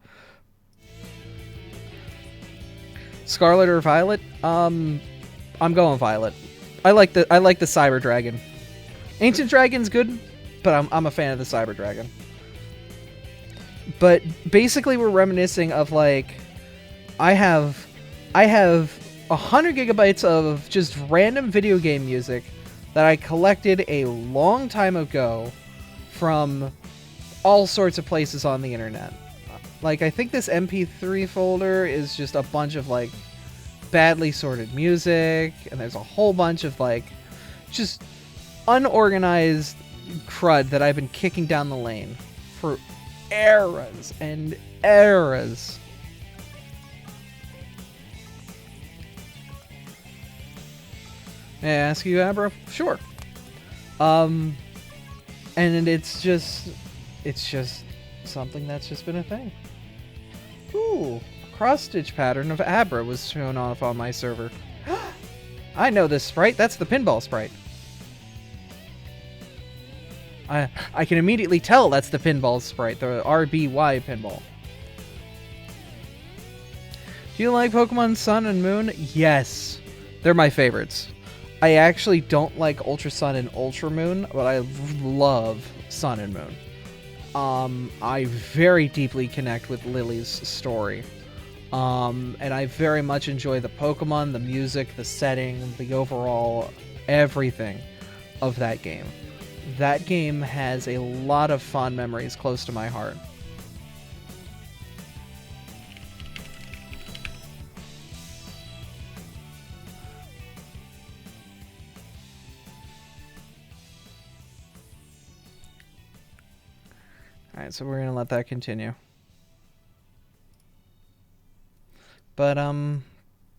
Scarlet or Violet? I'm going Violet. I like the Cyber Dragon. Ancient Dragon's good, but I'm a fan of the Cyber Dragon. But basically we're reminiscing of, like, I have 100 gigabytes of just random video game music that I collected a long time ago from all sorts of places on the internet. Like, I think this MP3 folder is just a bunch of, like, badly sorted music, and there's a whole bunch of, like, just unorganized crud that I've been kicking down the lane for eras and eras. May I ask you, Abra? Sure. And it's just something that's just been a thing. Ooh, a cross-stitch pattern of Abra was shown off on my server. I know this sprite. That's the pinball sprite. I can immediately tell that's the pinball sprite, the RBY pinball. Do you like Pokemon Sun and Moon? Yes. They're my favorites. I actually don't like Ultra Sun and Ultra Moon, but I love Sun and Moon. I very deeply connect with Lily's story. And I very much enjoy the Pokemon, the music, the setting, the overall everything of that game. That game has a lot of fond memories close to my heart. Alright, so we're gonna let that continue. But,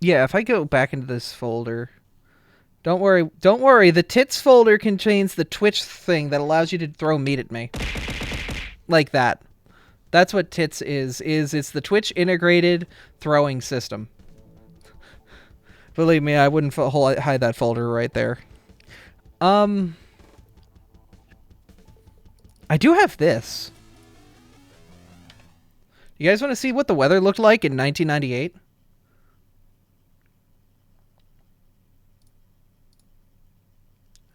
yeah, if I go back into this folder... Don't worry, the tits folder contains the Twitch thing that allows you to throw meat at me. Like that. That's what tits is it's the Twitch integrated throwing system. Believe me, I wouldn't hide that folder right there. I do have this. You guys want to see what the weather looked like in 1998?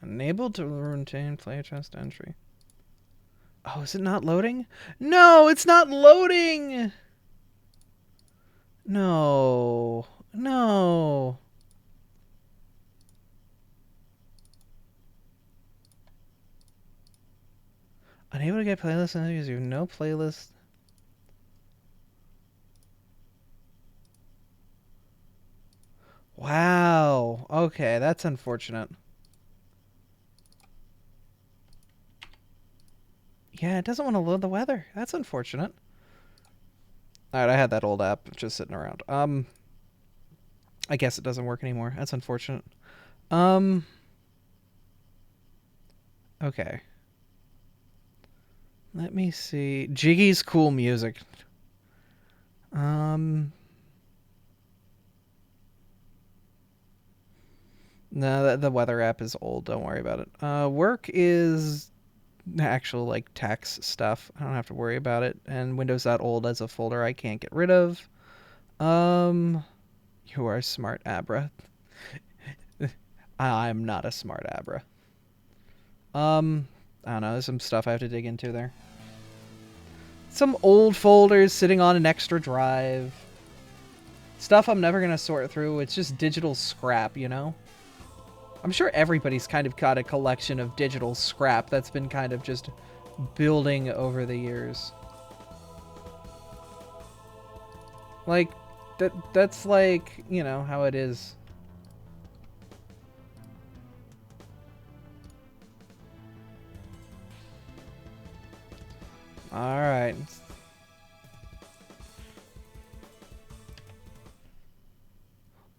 Unable to retain playtest entry. Oh, is it not loading? No, it's not loading! No. No. Unable to get playlist entries. You have no playlist. Okay, that's unfortunate. Yeah, it doesn't want to load the weather. That's unfortunate. Alright, I had that old app just sitting around. I guess it doesn't work anymore. That's unfortunate. Okay. Let me see. Jiggy's cool music. No, the weather app is old. Don't worry about it. Work is actual like tax stuff. I don't have to worry about it. And Windows that old as a folder I can't get rid of. You are smart, Abra. I'm not a smart Abra. I don't know. There's some stuff I have to dig into there. Some old folders sitting on an extra drive. Stuff I'm never gonna sort through. It's just digital scrap, you know? I'm sure everybody's kind of got a collection of digital scrap that's been kind of just building over the years. Like, that's like, you know, how it is. Alright.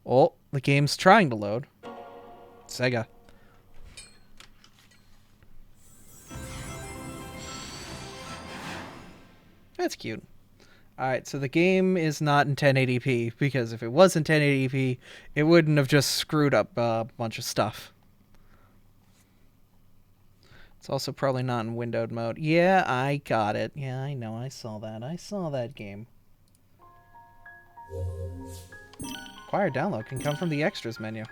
Oh, the game's trying to load. Sega. That's cute. Alright, so the game is not in 1080p, because if it was in 1080p, it wouldn't have just screwed up a bunch of stuff. It's also probably not in windowed mode. Yeah, I got it. Yeah, I know. I saw that. I saw that game. Acquired download can come from the extras menu.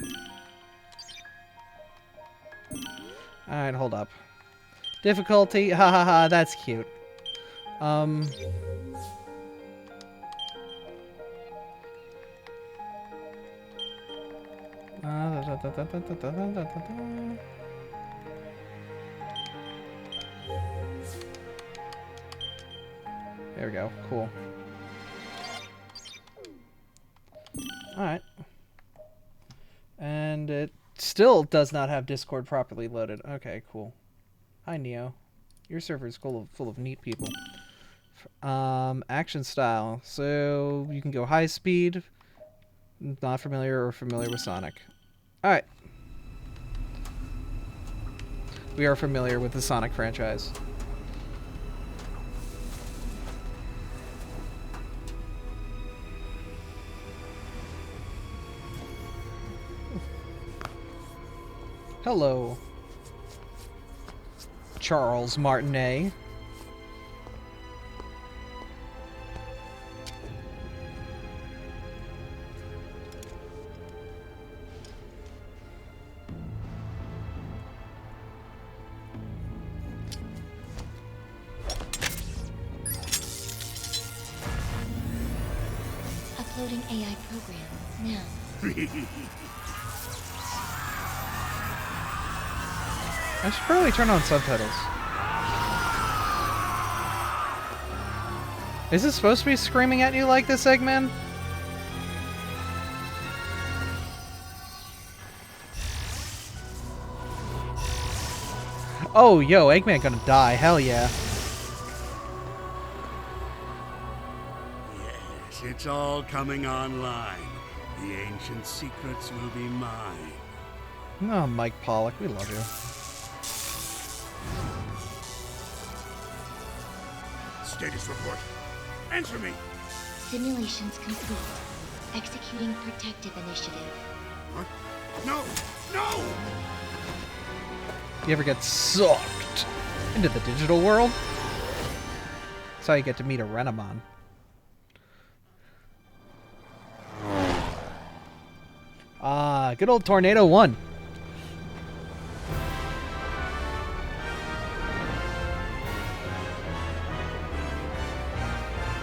Alright, hold up. Difficulty. Ha ha ha, that's cute. There we go. Cool. Alright. And it still does not have Discord properly loaded. Okay, cool. Hi, Neo. Your server is full of neat people. Action style. So you can go high speed, not familiar, or familiar with Sonic. Alright. We are familiar with the Sonic franchise. Hello, Charles Martinet. Uploading AI program now. I should probably turn on subtitles. Is it supposed to be screaming at you like this, Eggman? Oh, yo, Eggman gonna die. Hell yeah. Yes, it's all coming online. The ancient secrets will be mine. Oh, Mike Pollock, we love you. Status report. Answer me. Simulations complete. Executing protective initiative. What? No! No! You ever get sucked into the digital world? That's how you get to meet a Renamon. Ah, good old Tornado 1.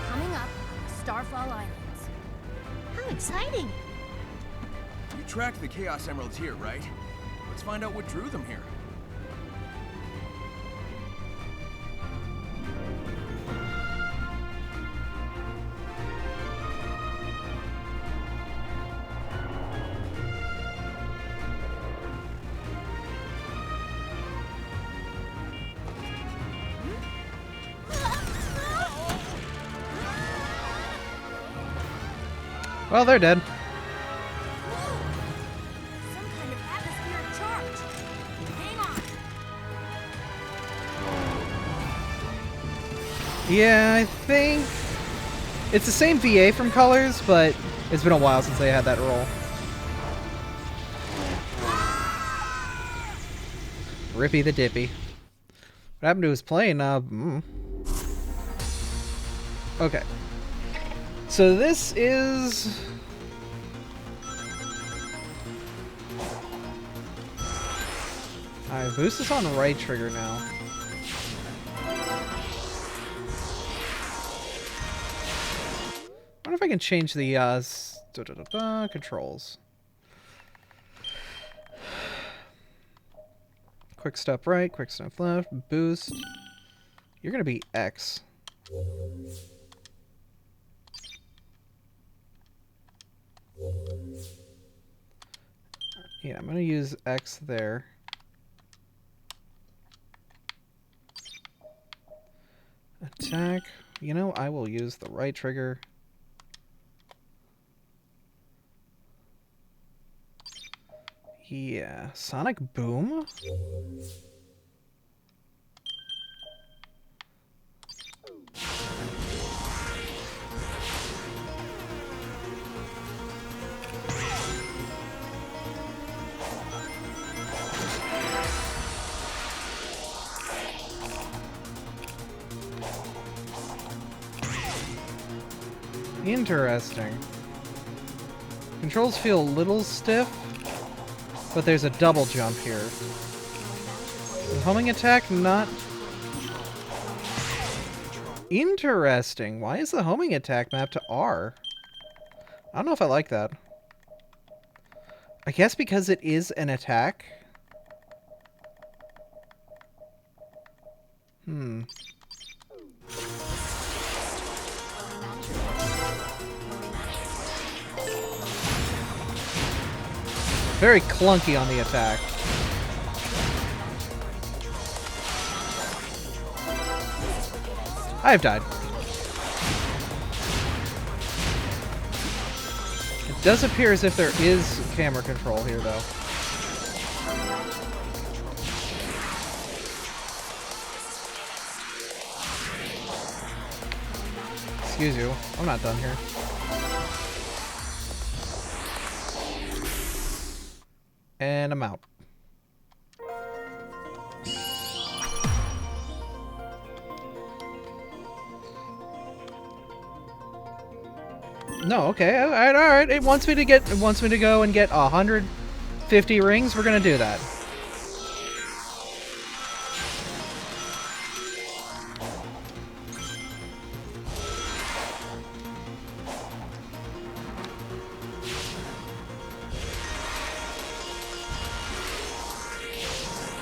Coming up, Starfall Islands. How exciting! You tracked the Chaos Emeralds here, right? Let's find out what drew them here. Well, they're dead. Some kind of atmospheric charge. Hang on. Yeah, I think it's the same VA from Colors, but it's been a while since they had that roll. Rippy the Dippy. What happened to his plane? Okay. So this is... Alright, boost is on right trigger now. I wonder if I can change the controls. Quick step right, quick step left, boost. You're gonna be X. Yeah, I'm gonna use X there. Attack. You know, I will use the right trigger. Yeah, Sonic Boom? Interesting. Controls feel a little stiff, but there's a double jump here. The homing attack not... Interesting. Why is the homing attack mapped to R? I don't know if I like that. I guess because it is an attack? Very clunky on the attack. I have died. It does appear as if there is camera control here, though. Excuse you, I'm not done here. And I'm out. No, okay, all right. It wants me to go and get 150 rings. We're gonna do that.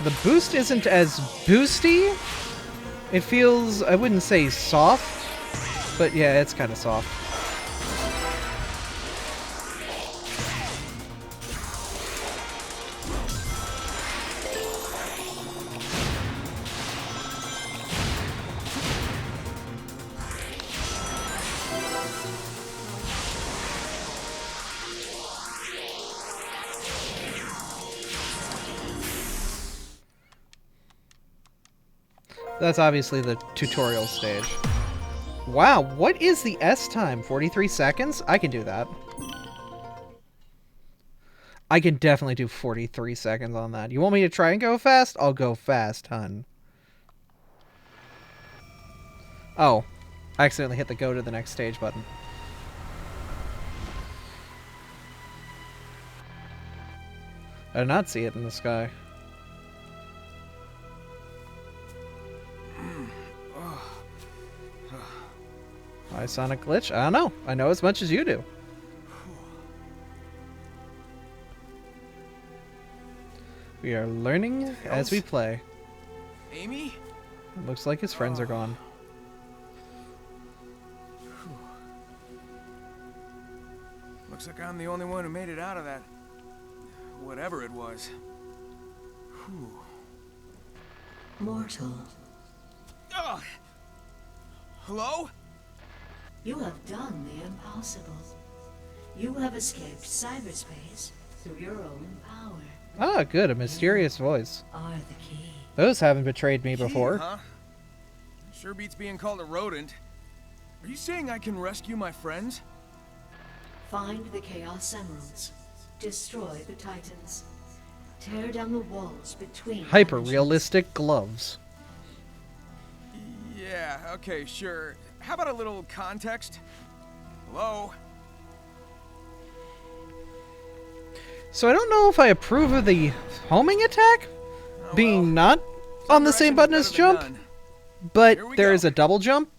The boost isn't as boosty. It feels, I wouldn't say soft, but yeah, it's kind of soft. That's obviously the tutorial stage. Wow, what is the S time? 43 seconds? I can do that. I can definitely do 43 seconds on that. You want me to try and go fast? I'll go fast, hun. Oh, I accidentally hit the go to the next stage button. I did not see it in the sky. Why Sonic glitch? I don't know. I know as much as you do. We are learning as we play. Amy? It looks like his friends are gone. Looks like I'm the only one who made it out of that. Whatever it was. Whew. Mortal, Ugh. Hello? you have done the impossible. You have escaped cyberspace through your own power. Ah, good. A mysterious voice. Are the key. Those haven't betrayed me before. Huh? Sure beats being called a rodent. Are you saying I can rescue my friends? Find the Chaos Emeralds. Destroy the Titans. Tear down the walls between Hyper-realistic gloves. Yeah, okay, sure. How about a little context? Hello? So I don't know if I approve of the homing attack being not on the same button as jump, but there is a double jump,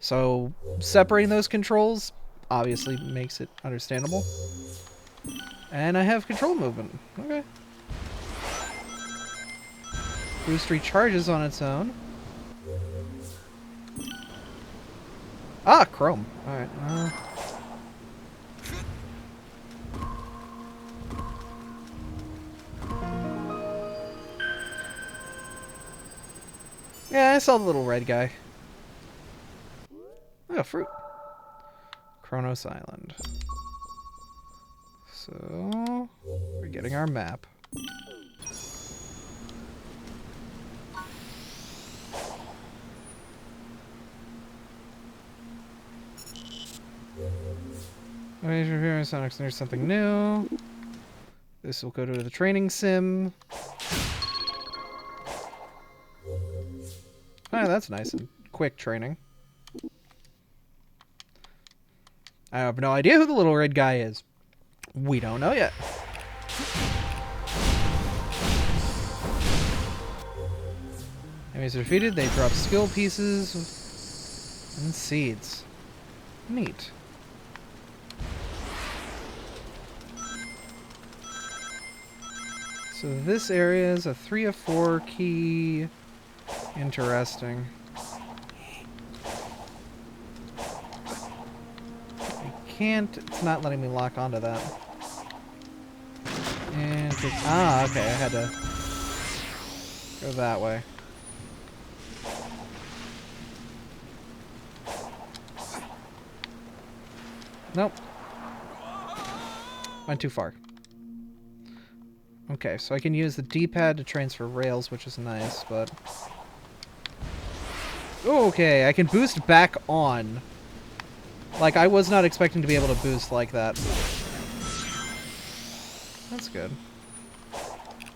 so separating those controls obviously makes it understandable. And I have control movement. Okay. Boost recharges on its own. Ah, chrome. Alright. Yeah, I saw the little red guy. Oh, fruit. Kronos Island. So, we're getting our map. There's something new. This will go to the training sim. Oh, that's nice and quick training. I have no idea who the little red guy is. We don't know yet. Enemies are defeated, they drop skill pieces and seeds. Neat. So this area is a 3 of 4 key. Interesting. I can't, it's not letting me lock onto that. And okay, I had to go that way. Nope. Went too far. Okay, so I can use the D-pad to transfer rails, which is nice, but... Okay, I can boost back on. Like, I was not expecting to be able to boost like that. That's good.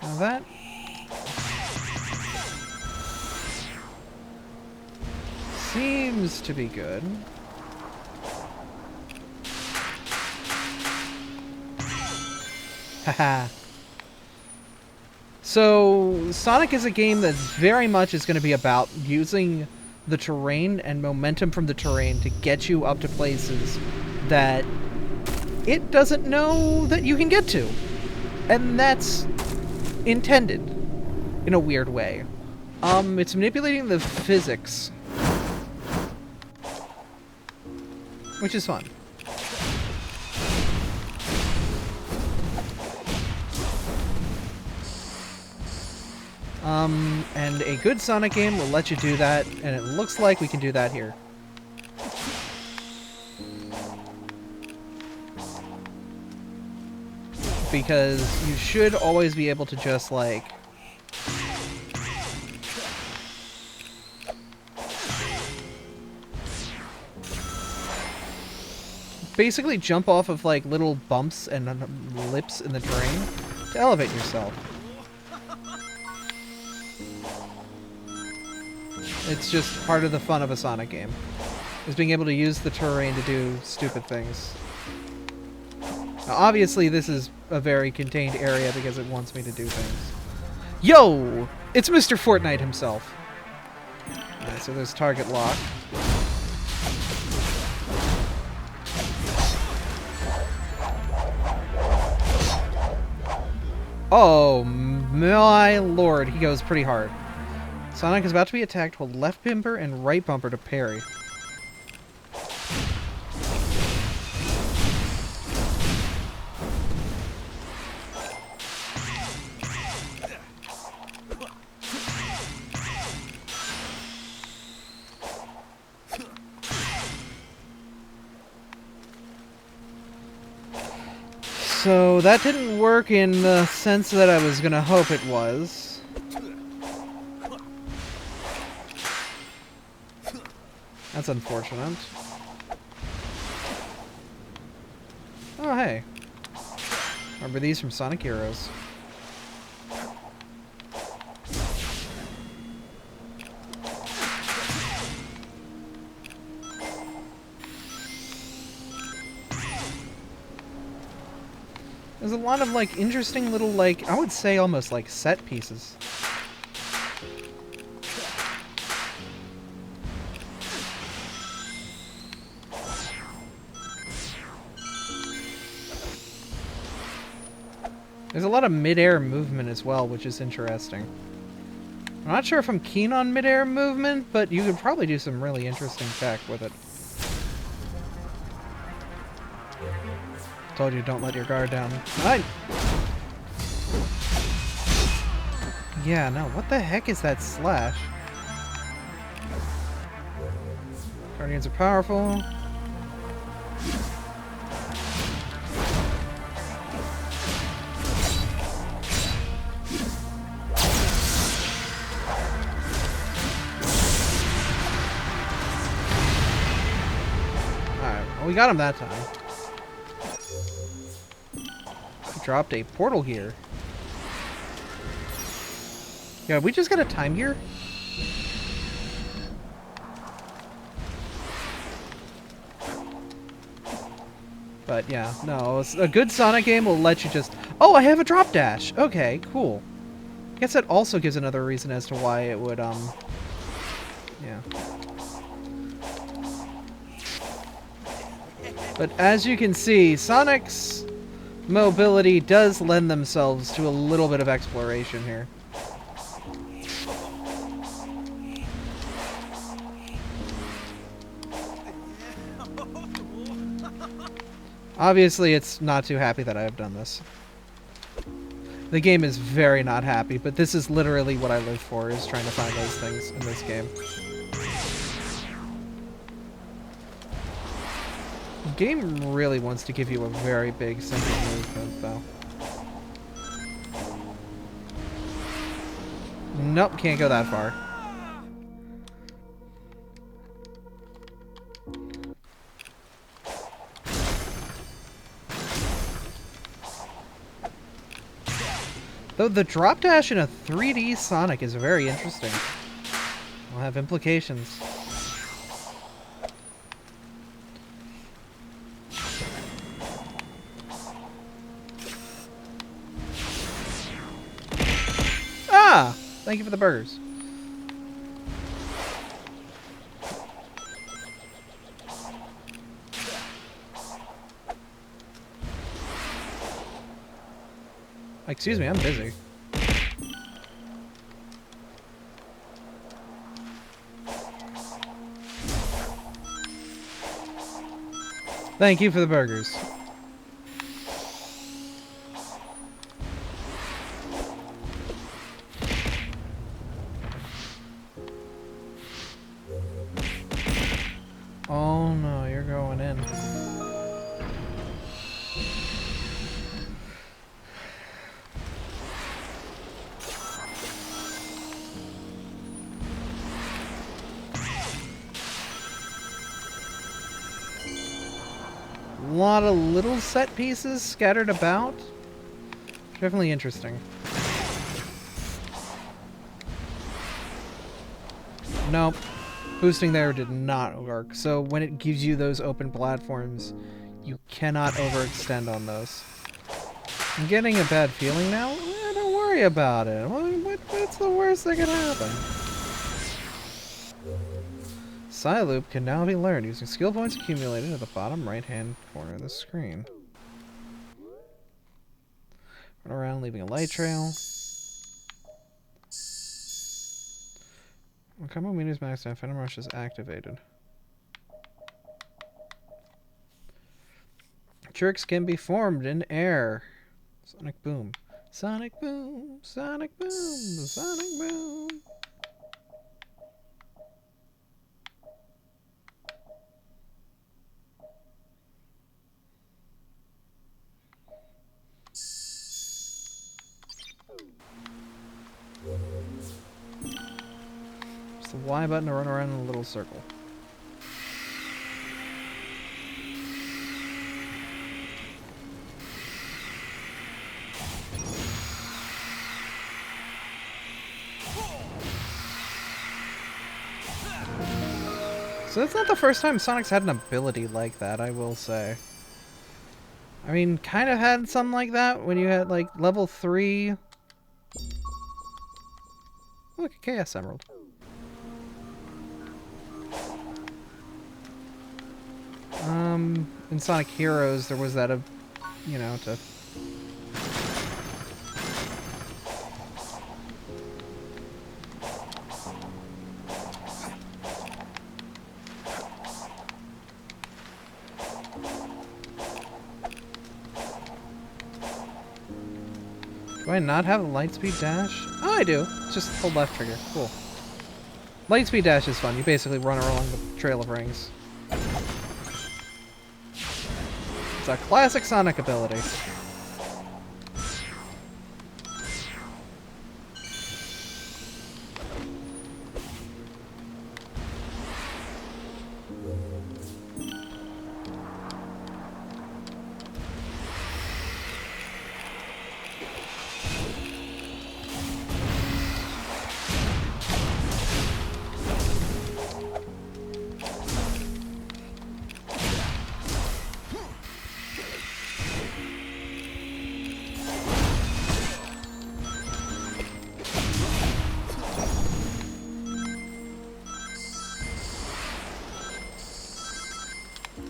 Now that... seems to be good. Haha. So, Sonic is a game that very much is going to be about using the terrain and momentum from the terrain to get you up to places that it doesn't know that you can get to. And that's intended in a weird way. It's manipulating the physics, which is fun. And a good Sonic game will let you do that, and it looks like we can do that here. Because you should always be able to just, like... basically jump off of, like, little bumps and lips in the terrain to elevate yourself. It's just part of the fun of a Sonic game, is being able to use the terrain to do stupid things. Now, obviously, this is a very contained area because it wants me to do things. Yo! It's Mr. Fortnite himself. Alright, so there's target lock. Oh my lord, he goes pretty hard. Sonic is about to be attacked. Hold left bumper and right bumper to parry. So that didn't work in the sense that I was gonna hope it was. That's unfortunate. Oh, hey. Remember these from Sonic Heroes. There's a lot of, like, interesting little, like, I would say almost like set pieces. There's a lot of mid-air movement as well, which is interesting. I'm not sure if I'm keen on mid-air movement, but you could probably do some really interesting tech with it. Told you, don't let your guard down. Yeah, no, what the heck is that slash? Guardians are powerful. Alright, well, we got him that time. He dropped a portal gear. Yeah, we just got a time gear? But yeah, no, a good Sonic game will let you just... Oh, I have a drop dash! Okay, cool. I guess that also gives another reason as to why it would, yeah. But as you can see, Sonic's mobility does lend themselves to a little bit of exploration here. Obviously, it's not too happy that I have done this. The game is very not happy, but this is literally what I live for, is trying to find those things in this game. The game really wants to give you a very big simple movement, though. Nope, can't go that far. Though the drop dash in a 3D Sonic is very interesting. Will have implications. Ah! Thank you for the burgers. Excuse me, I'm busy. Thank you for the burgers. Oh no, you're going in. A lot of little set pieces scattered about. Definitely interesting. Nope. Boosting there did not work. So when it gives you those open platforms, you cannot overextend on those. I'm getting a bad feeling now. Don't worry about it. What's the worst that could happen? Psyloop can now be learned using skill points accumulated at the bottom right-hand corner of the screen. Run around leaving a light trail. When combo meters maxed out, Phantom Rush is activated. Tricks can be formed in air. Sonic Boom. Sonic Boom. Sonic Boom. Sonic Boom. the Y button to run around in a little circle. So that's not the first time Sonic's had an ability like that, I will say. I mean, kind of had something like that when you had, like, level 3. Look, a Chaos Emerald. In Sonic Heroes, there was that, you know, to... Do I not have a Lightspeed Dash? Oh, I do. Just hold left trigger. Cool. Lightspeed Dash is fun. You basically run along the Trail of Rings. It's a classic Sonic ability.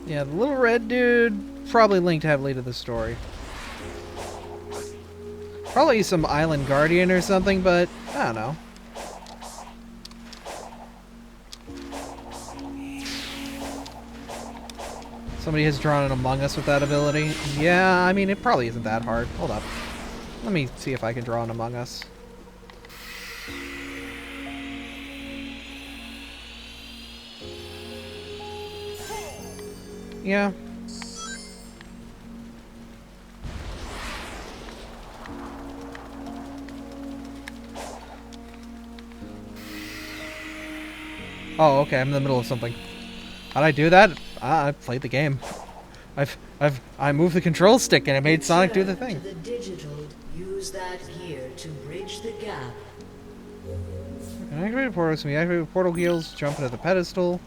Yeah, the little red dude probably linked heavily to the story. Probably some island guardian or something, but I don't know. Somebody has drawn an Among Us with that ability. Yeah, I mean, it probably isn't that hard. Hold up. Let me see if I can draw an Among Us. Yeah. Oh, okay, I'm in the middle of something. How'd I do that? I played the game. I moved the control stick and it made Sonic do the thing. To the digital, use that gear to bridge the gap. Can I activate a portal? So we activate portal wheels, jump into the pedestal.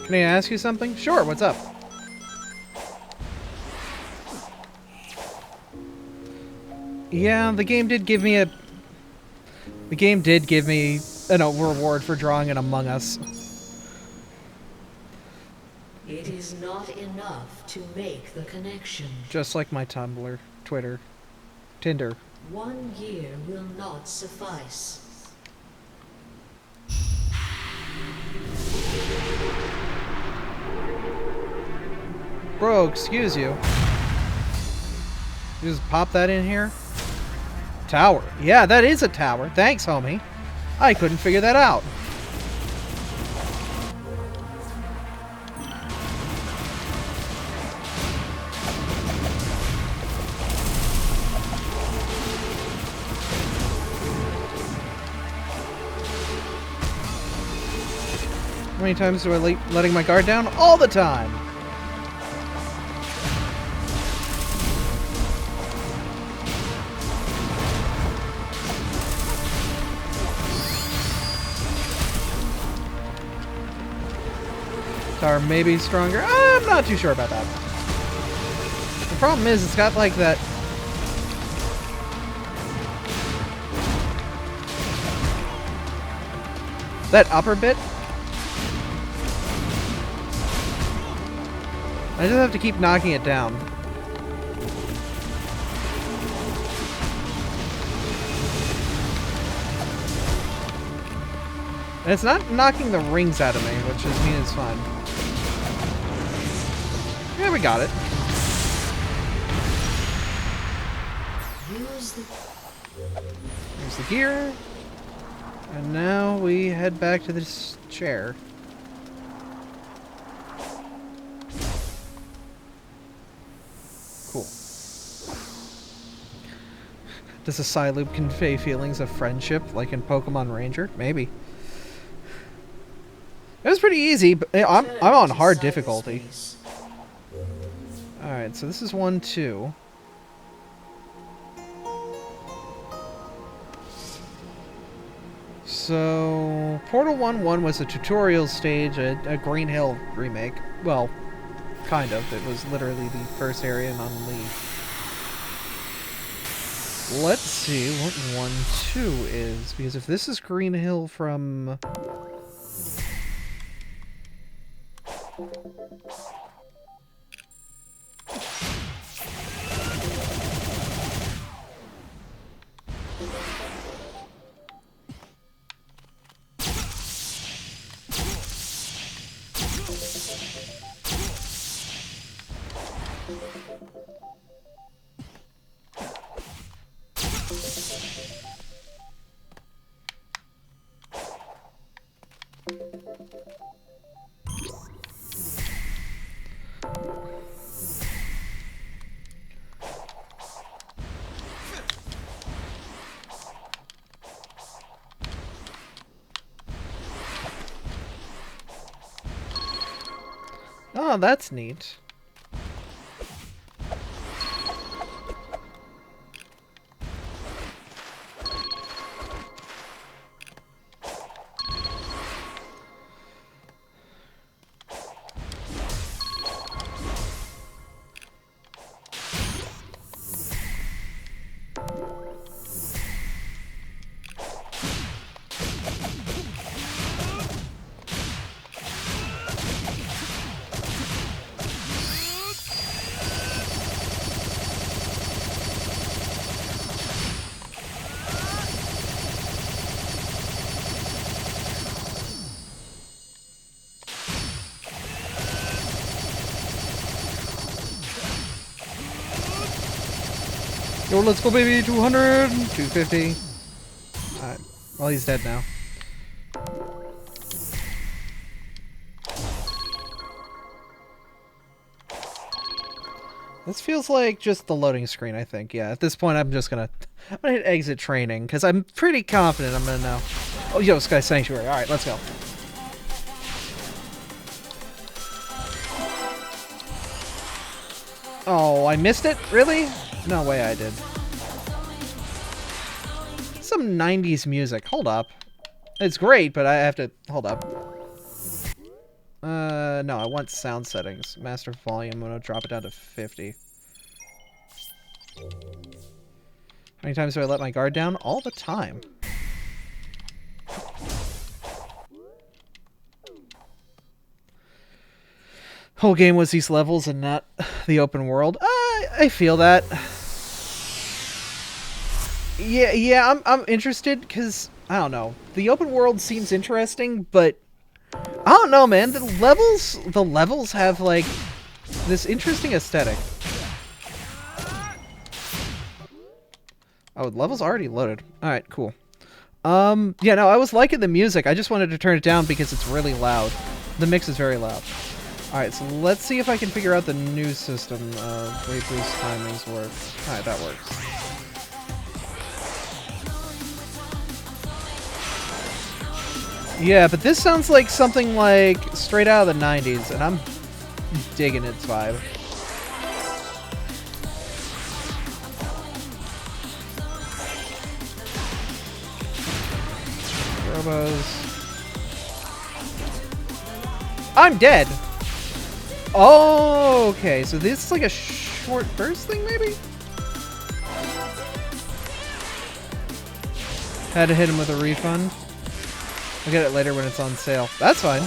Can I ask you something? Sure, what's up? Yeah, the game did give me a... The game did give me a reward for drawing an Among Us. It is not enough to make the connection. Just like my Tumblr, Twitter, Tinder. 1 year will not suffice. Bro, excuse you. You just pop that in here? Tower. Yeah, that is a tower. Thanks, homie. I couldn't figure that out. How many times do I letting my guard down? All the time! Tower maybe stronger. I'm not too sure about that. The problem is it's got like that... That upper bit? I just have to keep knocking it down. And it's not knocking the rings out of me, which is mean it's fine. Yeah, we got it. Here's the gear. And now we head back to this chair. Cool. Does a Psyloop convey feelings of friendship like in Pokemon Ranger? Maybe. It was pretty easy, but I'm on hard difficulty. Alright, so this is 1, 2. So, Portal 1-1 was a tutorial stage, a Green Hill remake. Well, kind of. It was literally the first area in Unleashed. Let's see what 1-2 is, because if this is Green Hill from... Oh, that's neat. Yo, let's go, baby. 200, 250. Alright. Well, he's dead now. This feels like just the loading screen, I think. Yeah, at this point, I'm gonna hit exit training, because I'm pretty confident I'm gonna know. Oh, yo, Sky Sanctuary. Alright, let's go. Oh, I missed it? Really? No way I did. Some 90s music. Hold up. It's great, but I have to... Hold up. No, I want sound settings. Master volume. I'm gonna drop it down to 50. How many times do I let my guard down? All the time. Whole game was these levels and not the open world. I feel that. Yeah, I'm interested because I don't know. The open world seems interesting, but I don't know, man. The levels have like this interesting aesthetic. Oh, the level's already loaded. All right, cool. Yeah, no, I was liking the music. I just wanted to turn it down because it's really loud. The mix is very loud. Alright, so let's see if I can figure out the new system of way boost timings work. Alright, that works. Yeah, but this sounds like something like straight out of the 90s, and I'm digging its vibe. Robos. I'm dead! Oh, okay, so this is like a short burst thing, maybe? Had to hit him with a refund. I'll get it later when it's on sale. That's fine.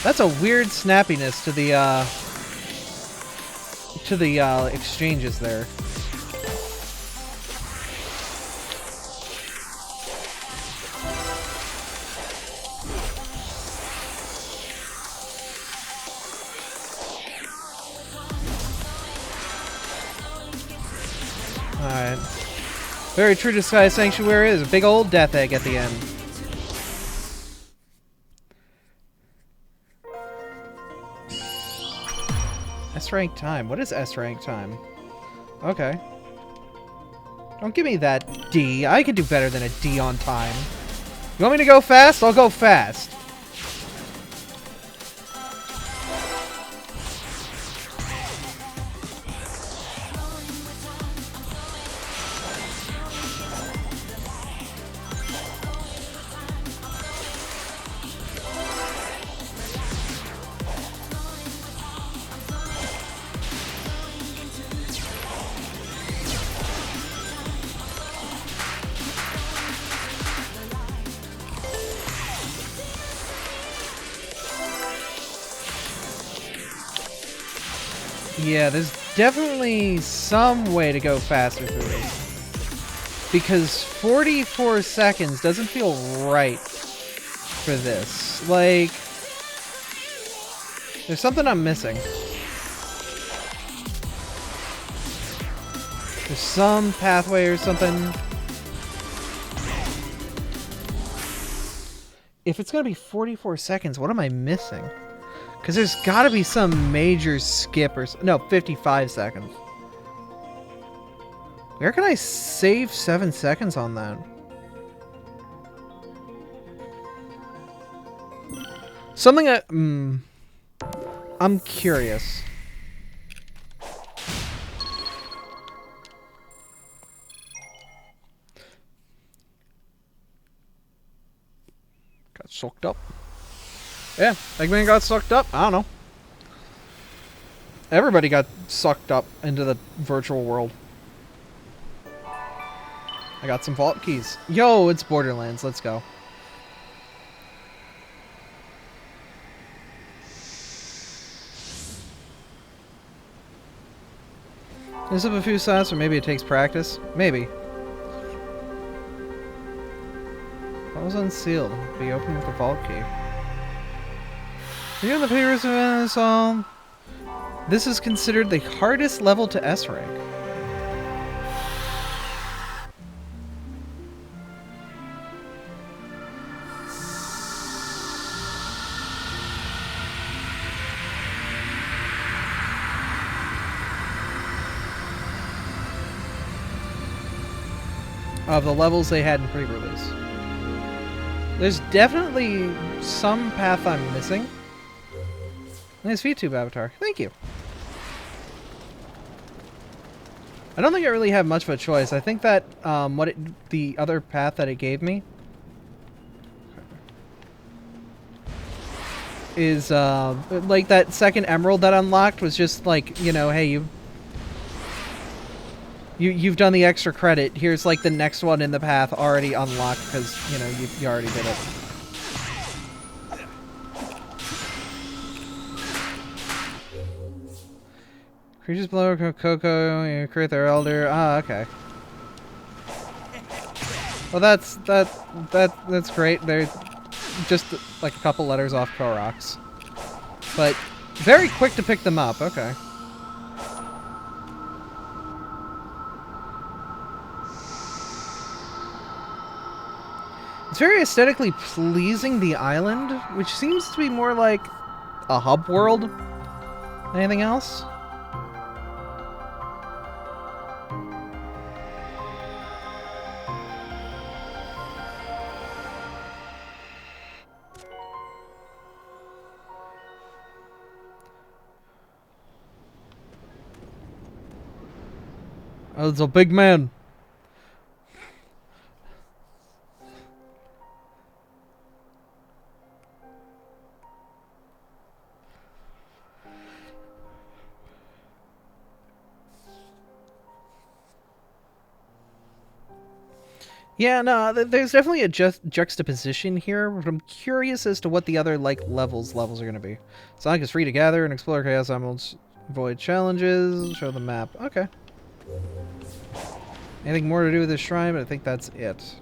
That's a weird snappiness to the exchanges there. Alright. Very true to Sky Sanctuary is a big old death egg at the end. S-rank time. What is S-rank time? Okay. Don't give me that D. I can do better than a D on time. You want me to go fast? I'll go fast. Yeah, there's definitely some way to go faster through this. Because 44 seconds doesn't feel right for this. Like, there's something I'm missing. There's some pathway or something. If it's gonna be 44 seconds, what am I missing? Because there's got to be some major skip or... No, 55 seconds. Where can I save 7 seconds on that? Something I... I'm curious. Got sucked up. Yeah, Eggman got sucked up. I don't know. Everybody got sucked up into the virtual world. I got some vault keys. Yo, it's Borderlands. Let's go. This up a few slots, or maybe it takes practice. Maybe. That was unsealed. Be opened with a vault key. Here in the papers of Venezuela, this is considered the hardest level to S rank. Of the levels they had in pre-release. There's definitely some path I'm missing. Nice VTube avatar. Thank you. I don't think I really have much of a choice. I think that the other path that it gave me is like that second emerald that unlocked was just like, you know, hey, you've done the extra credit. Here's like the next one in the path already unlocked because, you know, you already did it. Creatures below Coco, you create their elder. Ah, okay. Well, that's great. They're just like a couple letters off Koroks, but very quick to pick them up. Okay. It's very aesthetically pleasing, the island, which seems to be more like a hub world than anything else. Oh, it's a big man. Yeah, no, there's definitely a juxtaposition here, but I'm curious as to what the other like levels are going to be. Sonic is free to gather and explore Chaos Emeralds, avoid challenges, show the map. Okay. Anything more to do with this shrine? But I think that's it.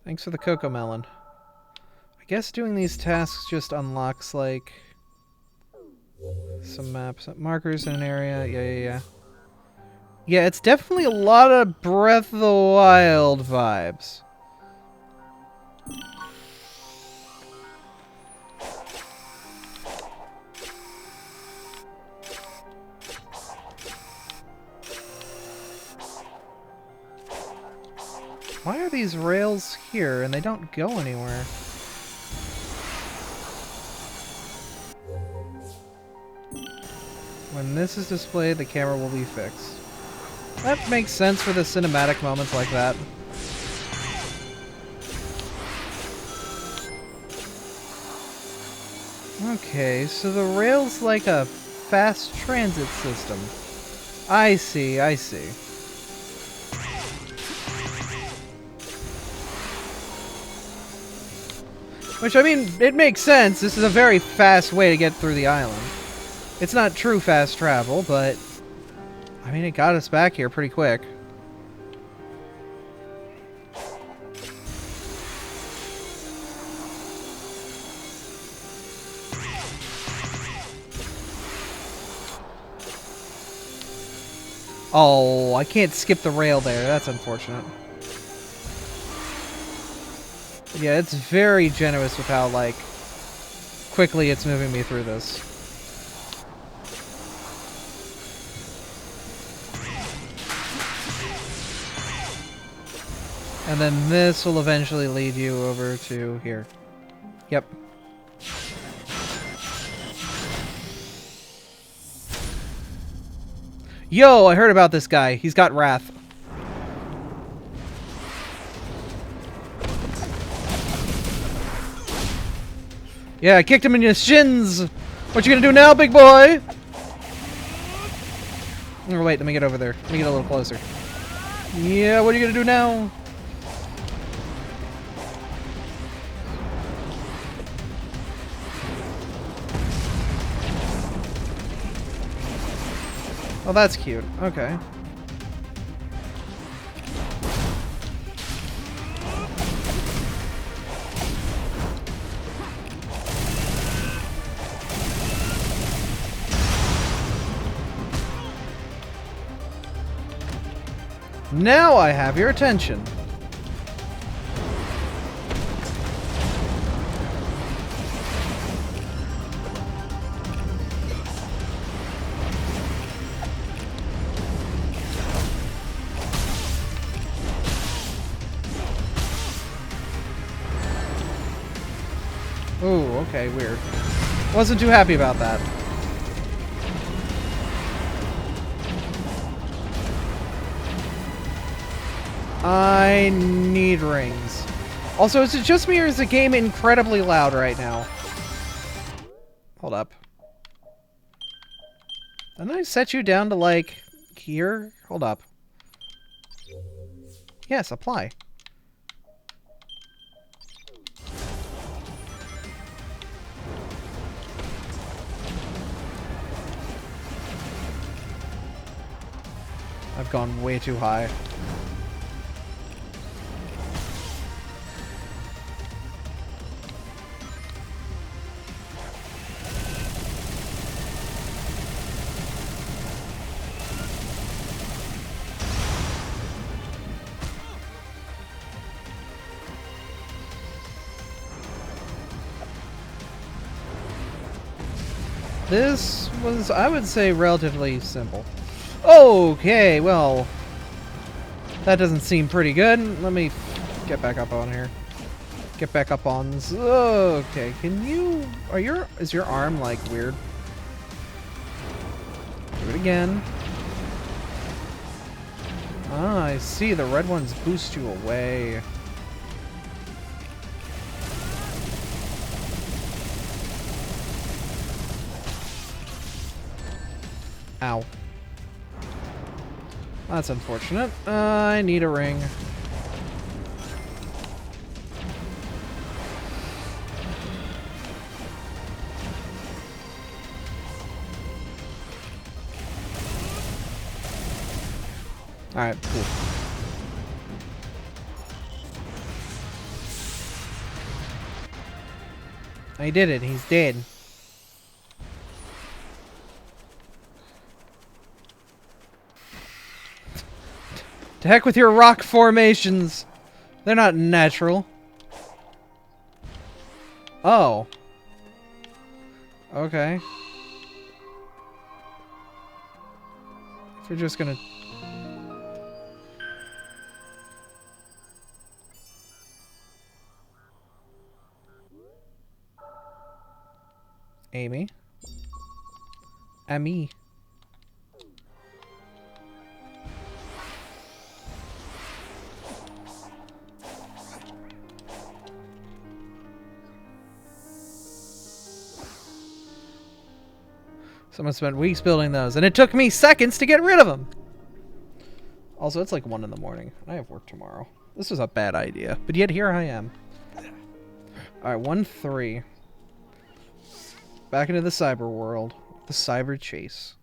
Thanks for the Cocoa Melon. I guess doing these tasks just unlocks, like, some maps. Markers in an area. Yeah. Yeah, it's definitely a lot of Breath of the Wild vibes. Why are these rails here and they don't go anywhere? When this is displayed, the camera will be fixed. That makes sense for the cinematic moments like that. Okay, so the rail's like a fast transit system. I see. Which, I mean, it makes sense. This is a very fast way to get through the island. It's not true fast travel, but... I mean, it got us back here pretty quick. Oh, I can't skip the rail there. That's unfortunate. Yeah, it's very generous with how, like, quickly it's moving me through this. And then this will eventually lead you over to here. Yep. Yo, I heard about this guy. He's got wrath. Yeah, I kicked him in your shins. What you gonna do now, big boy? Oh, wait, let me get over there. Let me get a little closer. Yeah, what are you gonna do now? Oh, that's cute. Okay. Now I have your attention. Ooh, okay, weird. Wasn't too happy about that. I need rings. Also, is it just me or is the game incredibly loud right now? Hold up. Didn't I set you down to, like, here? Hold up. Yes, apply. I've gone way too high. This was, I would say, relatively simple. Okay, well, that doesn't seem pretty good. Let me get back up on here. Get back up on this. Okay, can you, is your arm, like, weird? Do it again. Ah, I see. The red ones boost you away. Ow. That's unfortunate. I need a ring. Alright, cool. I did it. He's dead. To heck with your rock formations. They're not natural. Oh. Okay. If we're just gonna... Amy. Amy. Someone spent weeks building those, and it took me seconds to get rid of them! Also, it's like 1 in the morning. I have work tomorrow. This was a bad idea, but yet here I am. Alright, 1-3. Back into the cyber world. The cyber chase.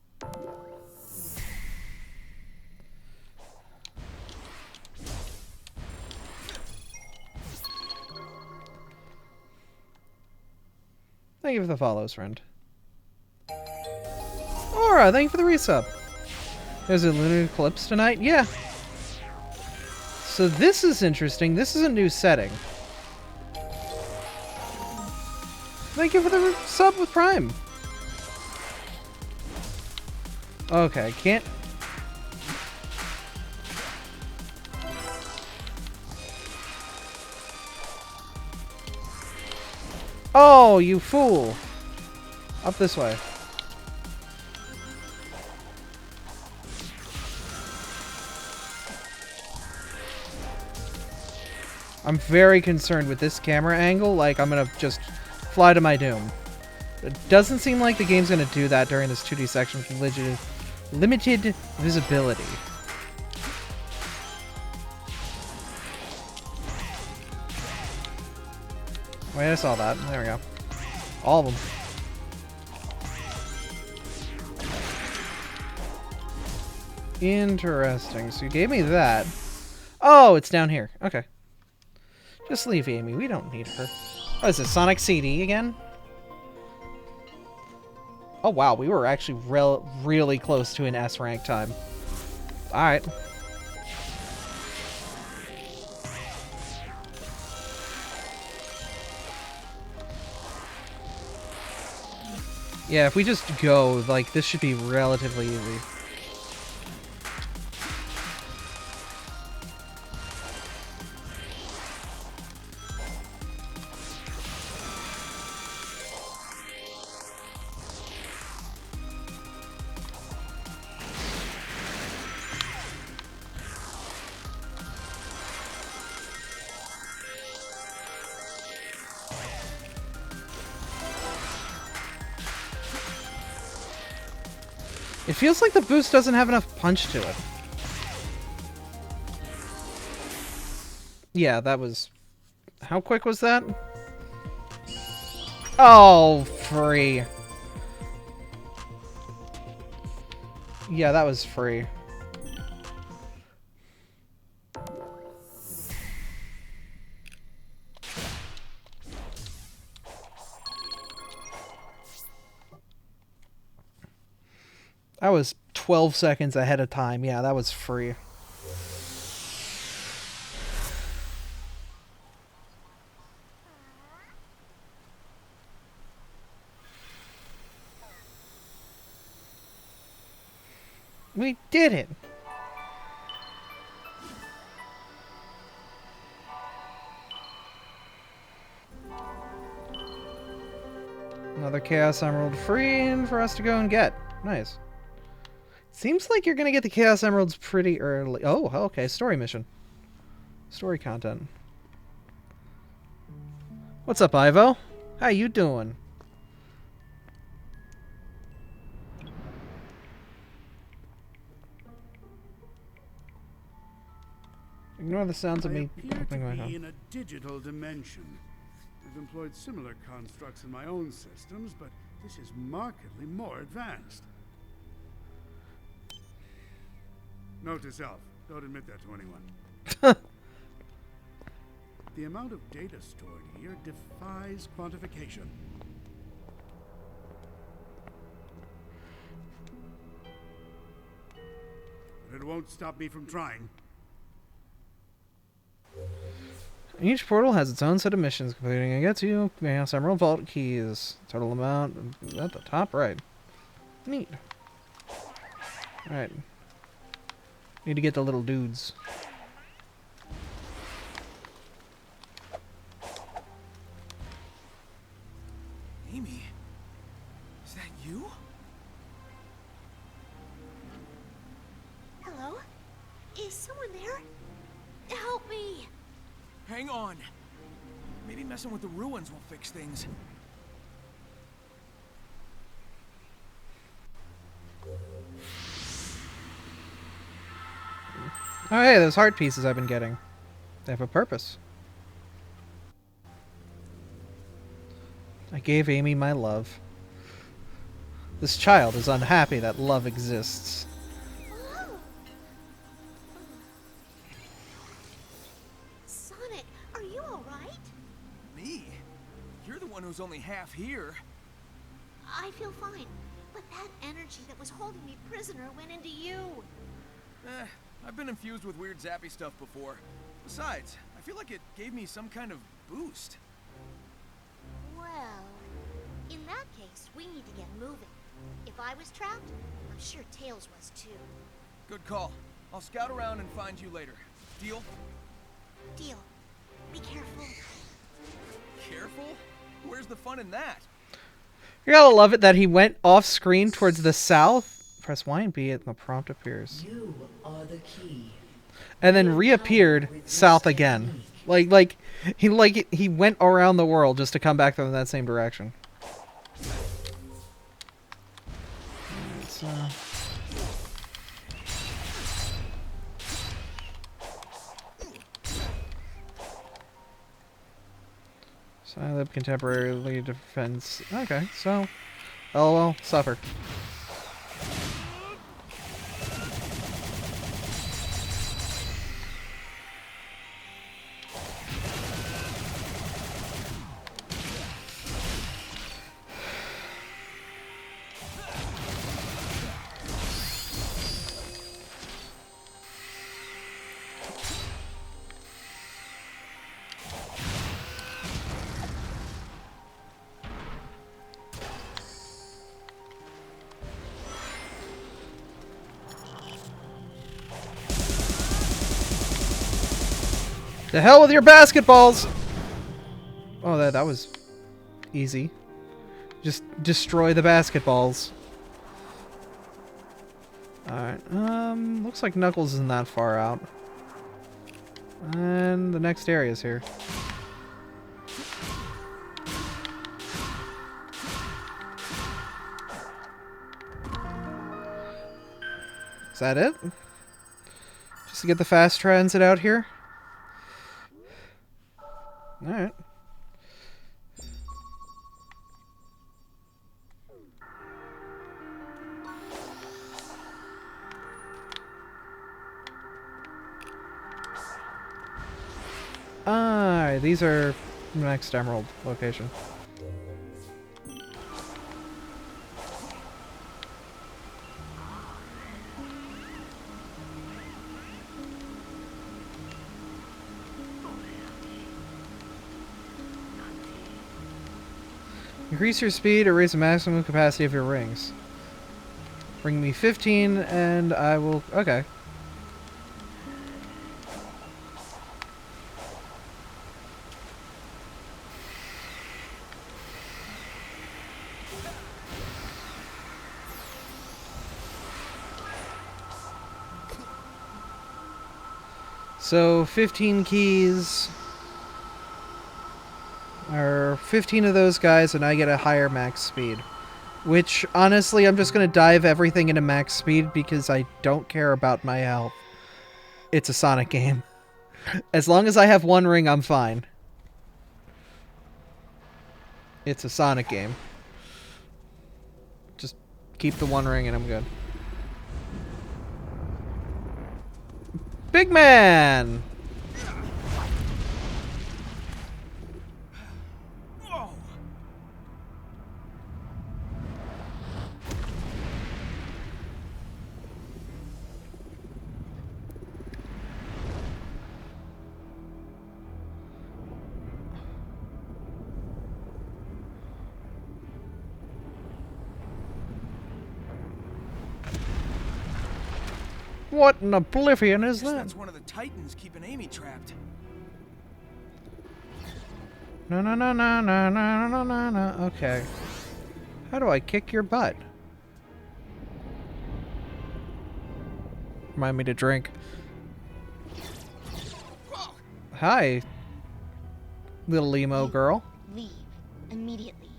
Thank you for the follows, friend. Aura, thank you for the resub. There's a lunar eclipse tonight? Yeah. So this is interesting. This is a new setting. Thank you for the sub with Prime. Okay, can't... Oh, you fool! Up this way. I'm very concerned with this camera angle, like I'm gonna just fly to my doom. It doesn't seem like the game's gonna do that during this 2D section with limited visibility. Wait, I saw that. There we go. All of them. Interesting. So you gave me that. Oh, it's down here. Okay. Just leave Amy. We don't need her. What is this, Sonic CD again? Oh, wow. We were actually really close to an S rank time. Alright. Yeah, if we just go, like, this should be relatively easy. It feels like the boost doesn't have enough punch to it. Yeah, that was... How quick was that? Oh, free. Yeah, that was free. That was 12 seconds ahead of time. Yeah, that was free. We did it! Another Chaos Emerald free and for us to go and get. Nice. Seems like you're gonna get the Chaos Emeralds pretty early. Oh, okay. Story mission. Story content. What's up, Ivo? How you doing? Ignore the sounds of I me appear to opening my be phone. in a digital dimension. I've employed similar constructs in my own systems, but this is markedly more advanced. Note to self, don't admit that to anyone. The amount of data stored here defies quantification. But it won't stop me from trying. Each portal has its own set of missions, completing it gets you Chaos Emerald Vault keys. Total amount at the top right. Neat. Alright. Need to get the little dudes. Amy? Is that you? Hello? Is someone there? Help me! Hang on. Maybe messing with the ruins will fix things. Oh hey, those heart pieces I've been getting. They have a purpose. I gave Amy my love. This child is unhappy that love exists. Sonic, are you alright? Me? You're the one who's only half here. I feel fine, but that energy that was holding me prisoner went into you. I've been infused with weird zappy stuff before. Besides, I feel like it gave me some kind of boost. Well, in that case, we need to get moving. If I was trapped, I'm sure Tails was too. Good call. I'll scout around and find you later. Deal? Deal. Be careful. Careful? Where's the fun in that? You gotta love it that he went off screen towards the south. Press Y and B and the prompt appears. You are the key. And then reappeared south again. Like he went around the world just to come back in that same direction. So Silent contemporarily defense. Okay, so LOL, suffer. The hell with your basketballs! Oh, that was easy. Just destroy the basketballs. Alright, looks like Knuckles isn't that far out. And the next area is here. Is that it? Just to get the fast transit out here? Alright. Alright, these are next Emerald location. Increase your speed or raise the maximum capacity of your rings. Bring me 15 and I will... Okay. So 15 keys, or 15 of those guys, and I get a higher max speed. Which, honestly, I'm just going to dive everything into max speed because I don't care about my health. It's a Sonic game. As long as I have one ring, I'm fine. It's a Sonic game. Just keep the one ring and I'm good. Big man! Whoa! What in oblivion is Guess that? that's one of the Titans keeping Amy trapped. No, no, no, no, no, no, no, no, no. Okay. How do I kick your butt? Remind me to drink. Whoa! Hi, little emo girl. Leave. Immediately.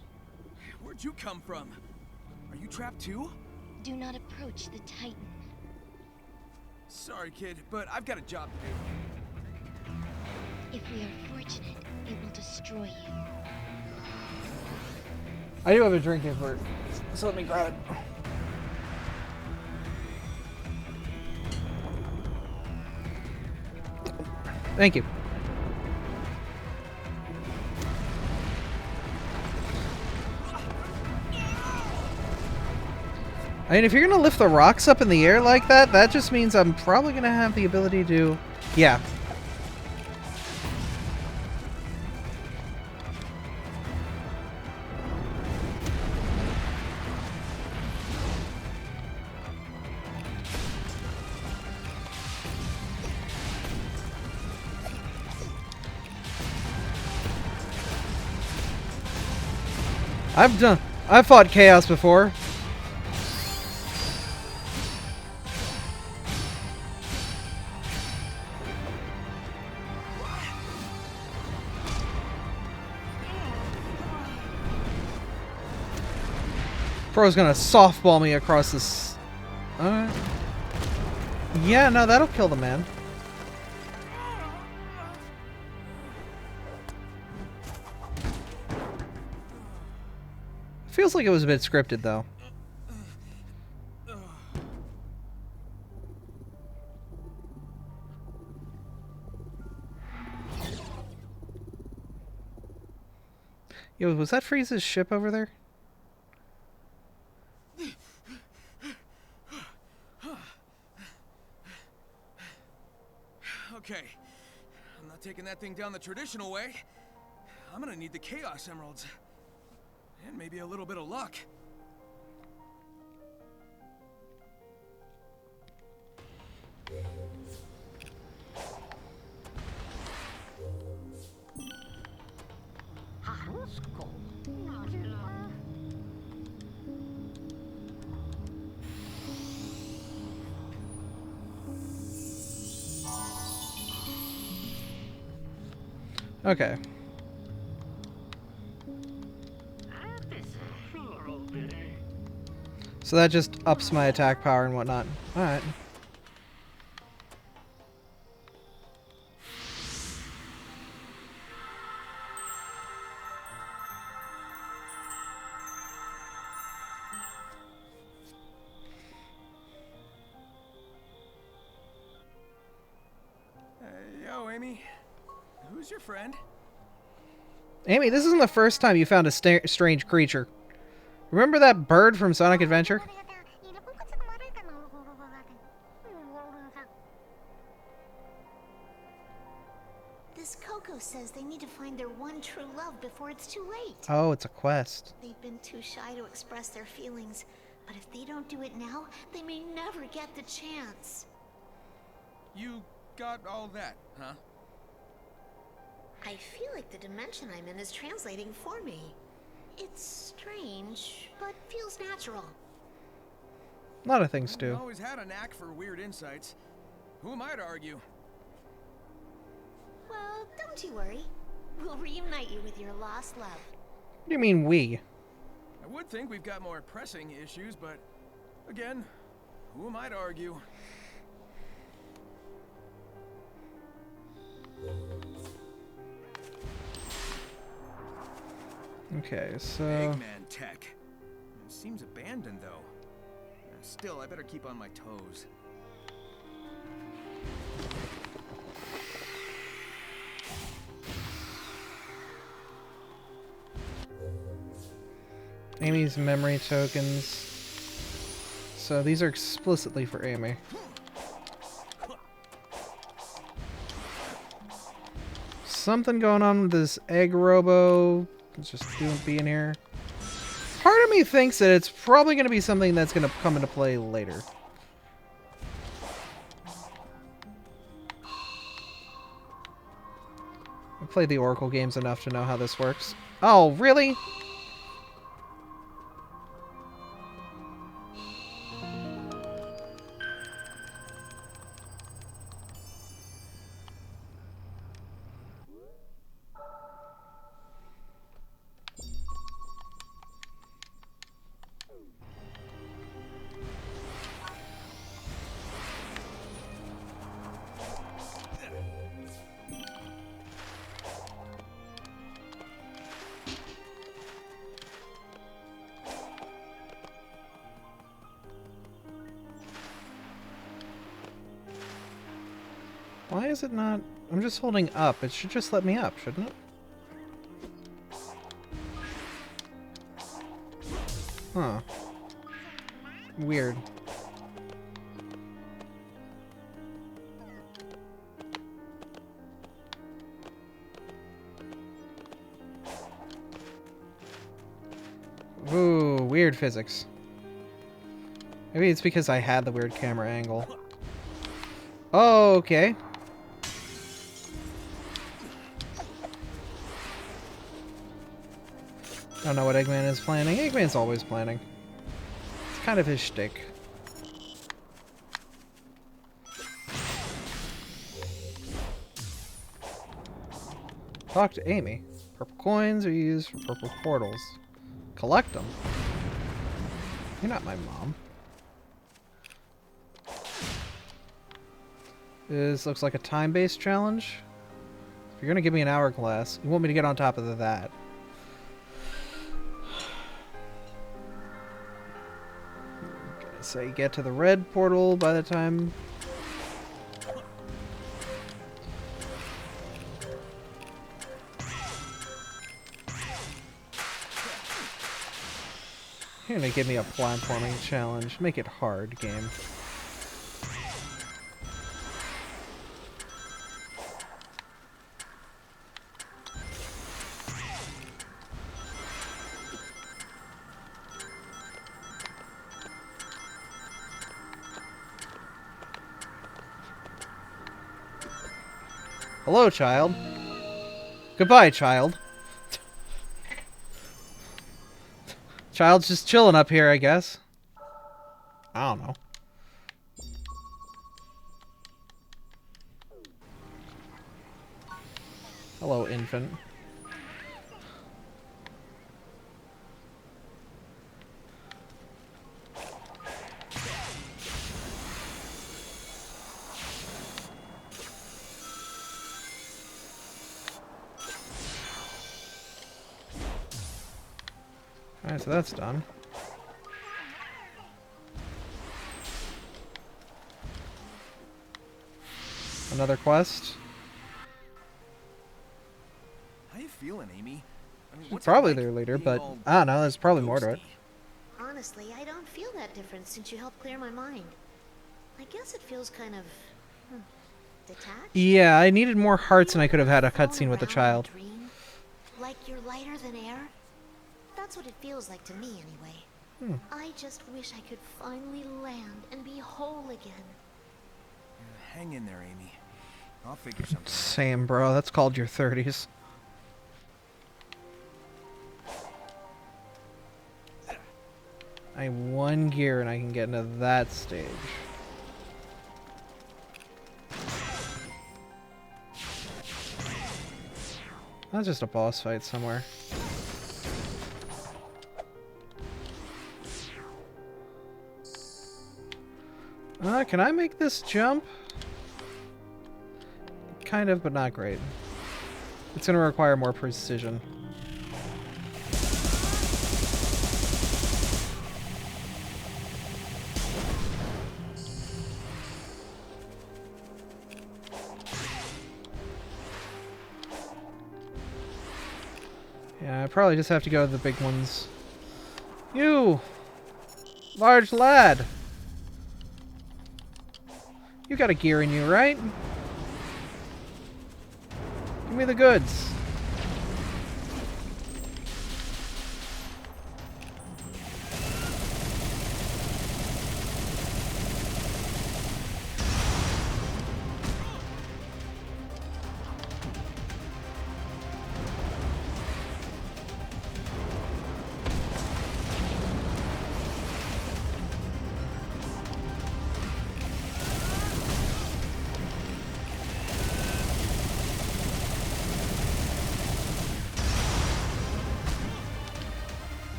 Where'd you come from? Are you trapped too? Do not approach the Titan. Sorry, kid, but I've got a job to do. If we are fortunate, it will destroy you. I do have a drink here for it, so let me grab it. Thank you. I mean, if you're gonna lift the rocks up in the air like that, that just means I'm probably gonna have the ability to... Yeah. I've fought Chaos before. Bro's gonna softball me across this. Alright. Yeah, no, that'll kill the man. Feels like it was a bit scripted, though. Yo, was that Frieza's ship over there? Okay, I'm not taking that thing down the traditional way. I'm gonna need the Chaos Emeralds. And maybe a little bit of luck. Okay. So that just ups my attack power and whatnot. Alright. Yo, Amy. Who's your friend? Amy, this isn't the first time you found a strange creature. Remember that bird from Sonic Adventure? This Coco says they need to find their one true love before it's too late. Oh, it's a quest. They've been too shy to express their feelings, but if they don't do it now, they may never get the chance. You got all that, huh? I feel like the dimension I'm in is translating for me. It's strange, but feels natural. A lot of things I've do. always had a knack for weird insights. Who am I to argue? Well, don't you worry. We'll reunite you with your lost love. What do you mean we? I would think we've got more pressing issues, but again, who am I to argue? Okay, so... Eggman tech. It seems abandoned, though. Still, I better keep on my toes. Amy's memory tokens. So these are explicitly for Amy. Something going on with this egg robo. It's just being here. Part of me thinks that it's probably going to be something that's going to come into play later. I played the Oracle games enough to know how this works. Oh, really? Why is it not... I'm just holding up. It should just let me up, shouldn't it? Huh. Weird. Ooh, weird physics. Maybe it's because I had the weird camera angle. Oh, okay. I don't know what Eggman is planning. Eggman's always planning. It's kind of his shtick. Talk to Amy. Purple coins are used for purple portals. Collect them. You're not my mom. This looks like a time-based challenge. If you're gonna give me an hourglass, you want me to get on top of that. So you get to the red portal by the time... You're gonna give me a platforming challenge. Make it hard, game. Hello, child. Goodbye, child. Child's just chilling up here, I guess. I don't know. Hello, infant. Alright, so that's done. Another quest. How you feeling, Amy? I mean, It's probably there later, but I don't know, there's probably more to it. Honestly, I don't feel that different since you helped clear my mind. I guess it feels kind of... detached? Yeah, I needed more hearts and I could have had a Flown cutscene with the around child. in a dream, like you're lighter than air? That's what it feels like to me, anyway. I just wish I could finally land and be whole again. Hang in there, Amy. I'll figure something out. Same, bro. That's called your 30s. I have one gear and I can get into that stage. That's just a boss fight somewhere. Can I make this jump? Kind of, but not great. It's going to require more precision. Yeah, I probably just have to go to the big ones. You! Large lad! You got a gear in you, right? Give me the goods.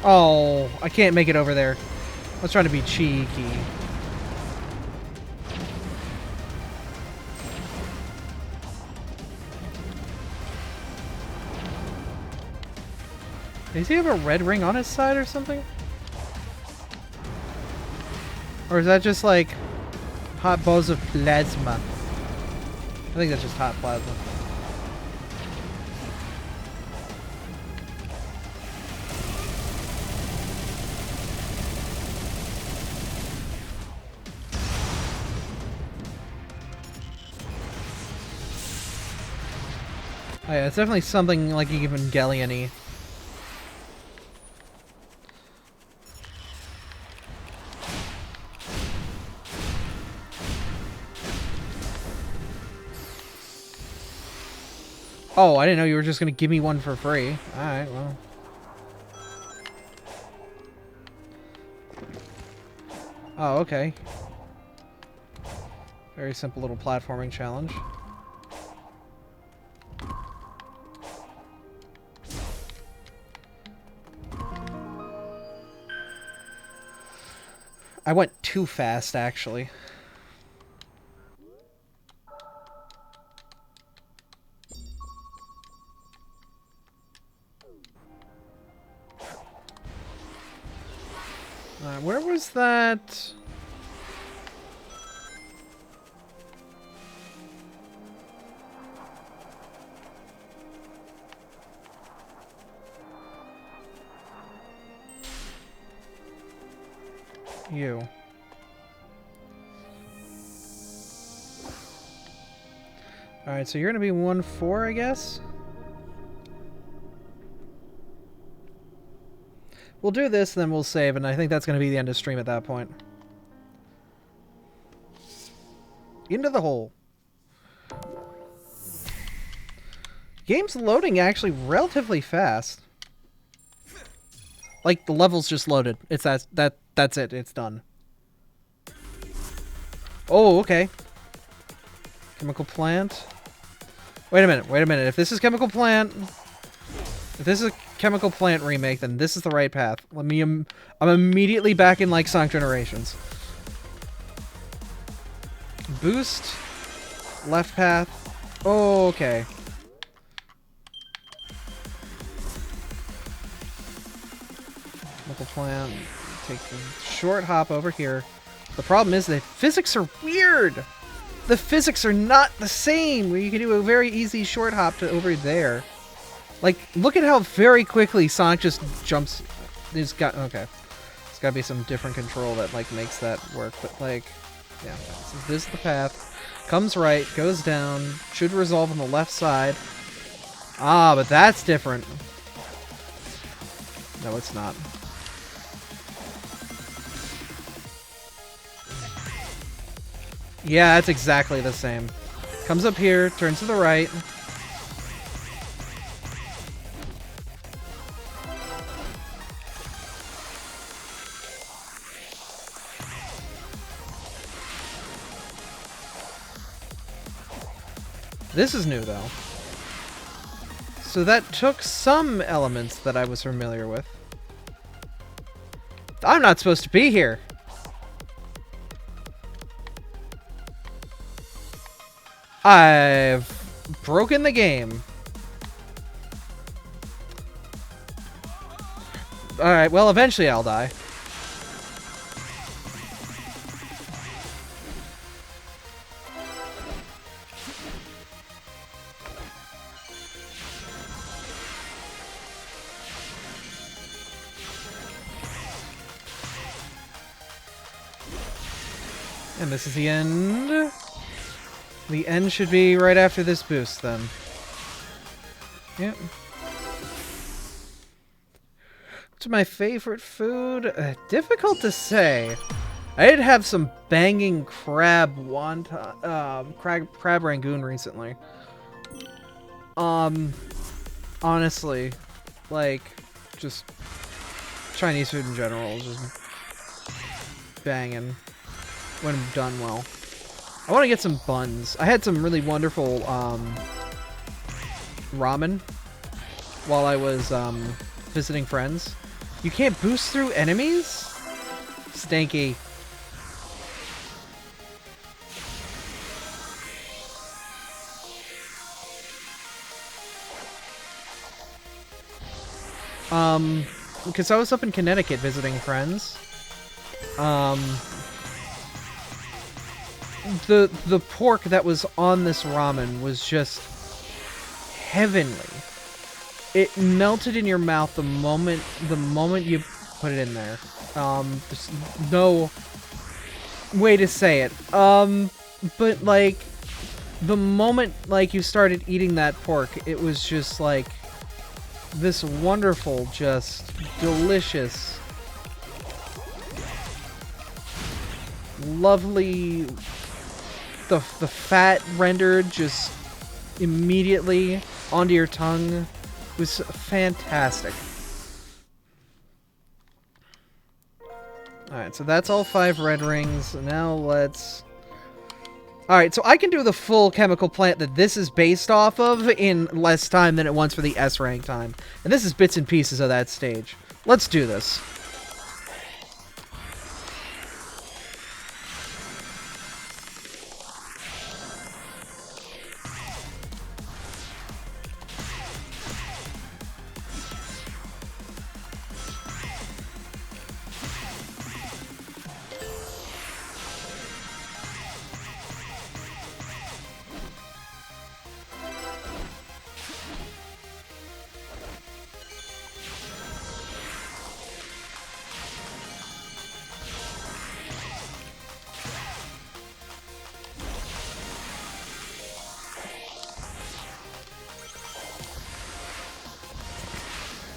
Oh, I can't make it over there. I was trying to be cheeky. Does he have a red ring on his side or something? Or is that just like hot balls of plasma? I think that's just hot plasma. Oh yeah, it's definitely something like Evangelion-y. Oh, I didn't know you were just gonna give me one for free. Alright, well. Oh, okay. Very simple little platforming challenge. I went too fast, actually. Where was that? You. Alright, so you're gonna be 1-4, I guess? We'll do this, then we'll save, and I think that's gonna be the end of stream at that point. Into the hole. Game's loading actually relatively fast. Like, the level's just loaded. It's that's it. It's done. Oh, okay. Chemical plant. Wait a minute. Wait a minute. If this is chemical plant, if this is a chemical plant remake, then this is the right path. Let me. I'm immediately back in like Sonic Generations. Boost. Left path. Oh, okay. Chemical plant. Take the short hop over here. The problem is the physics are weird. The physics are not the same. Where you can do a very easy short hop to over there. Like, look at how very quickly Sonic just jumps. There's got okay. There's got to be some different control that like makes that work. But like, yeah. So this is the path. Comes right, goes down. Should resolve on the left side. Ah, but that's different. No, it's not. Yeah, that's exactly the same. Comes up here, turns to the right. This is new, though. So that took some elements that I was familiar with. I'm not supposed to be here. I've broken the game. Alright, well, eventually I'll die. And this is the end. The end should be right after this boost, then. Yep. What's my favorite food? Difficult to say. I did have some banging crab wonton, crab rangoon recently. Honestly, like, just Chinese food in general is just banging when done well. I want to get some buns. I had some really wonderful ramen while I was visiting friends. You can't boost through enemies? Stanky. Because I was up in Connecticut visiting friends. The pork that was on this ramen was just heavenly. It melted in your mouth the moment you put it in there. There's no way to say it. But like the moment like you started eating that pork, it was just like this wonderful, just delicious, lovely. The fat rendered just immediately onto your tongue was fantastic. Alright, so that's all 5 red rings. Now let's... Alright, so I can do the full chemical plant that this is based off of in less time than it wants for the S rank time. And this is bits and pieces of that stage. Let's do this.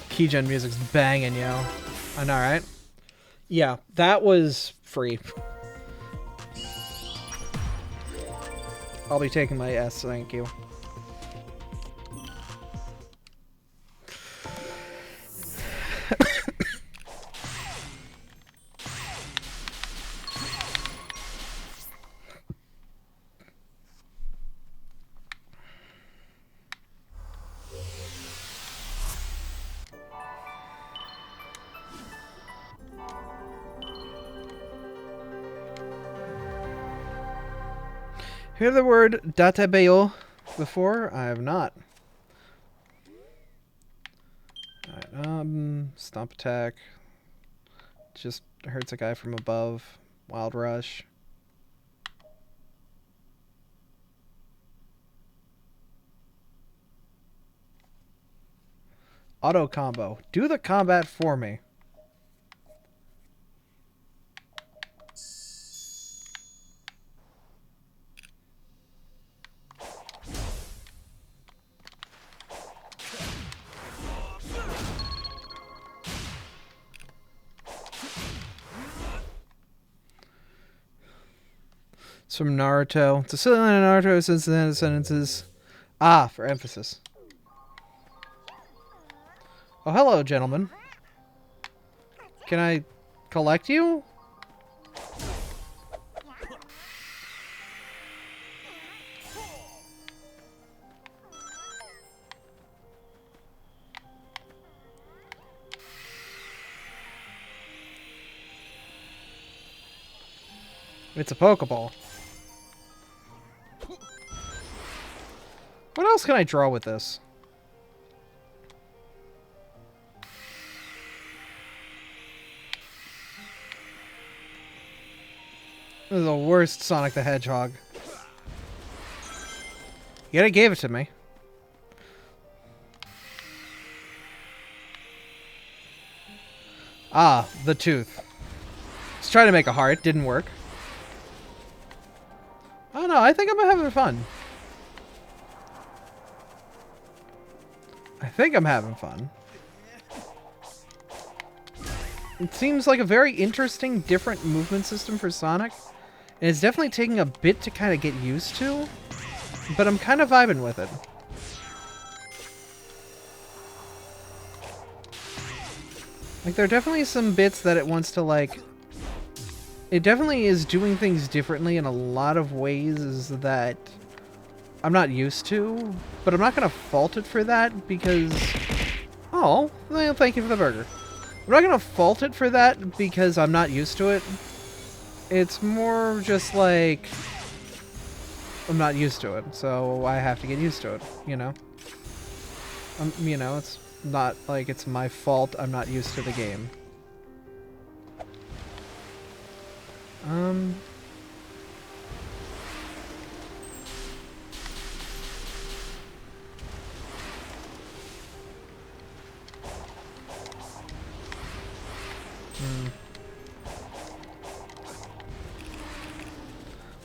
Keygen music's banging, yo. I know, right? Yeah, that was free. I'll be taking my S, thank you. Hear the word databeo before? I have not. Alright, stomp attack. Just hurts a guy from above. Wild rush. Auto combo. Do the combat for me. It's from Naruto. It's a silly line in Naruto since the end of sentences. Ah, for emphasis. Oh, hello, gentlemen. Can I collect you? It's a Pokeball. What else can I draw with this? This is the worst Sonic the Hedgehog. Yet it gave it to me. Ah, the tooth. Let's try to make a heart. Didn't work. Oh no, I think I'm having fun. I think I'm having fun. It seems like a very interesting, different movement system for Sonic. And it's definitely taking a bit to kind of get used to. But I'm kind of vibing with it. Like, there are definitely some bits that it wants to, like... It definitely is doing things differently in a lot of ways that I'm not used to. But I'm not going to fault it for that because... Oh, well, thank you for the burger. I'm not going to fault it for that because I'm not used to it. It's more just like... I'm not used to it, so I have to get used to it, you know? You know, it's not like it's my fault I'm not used to the game. I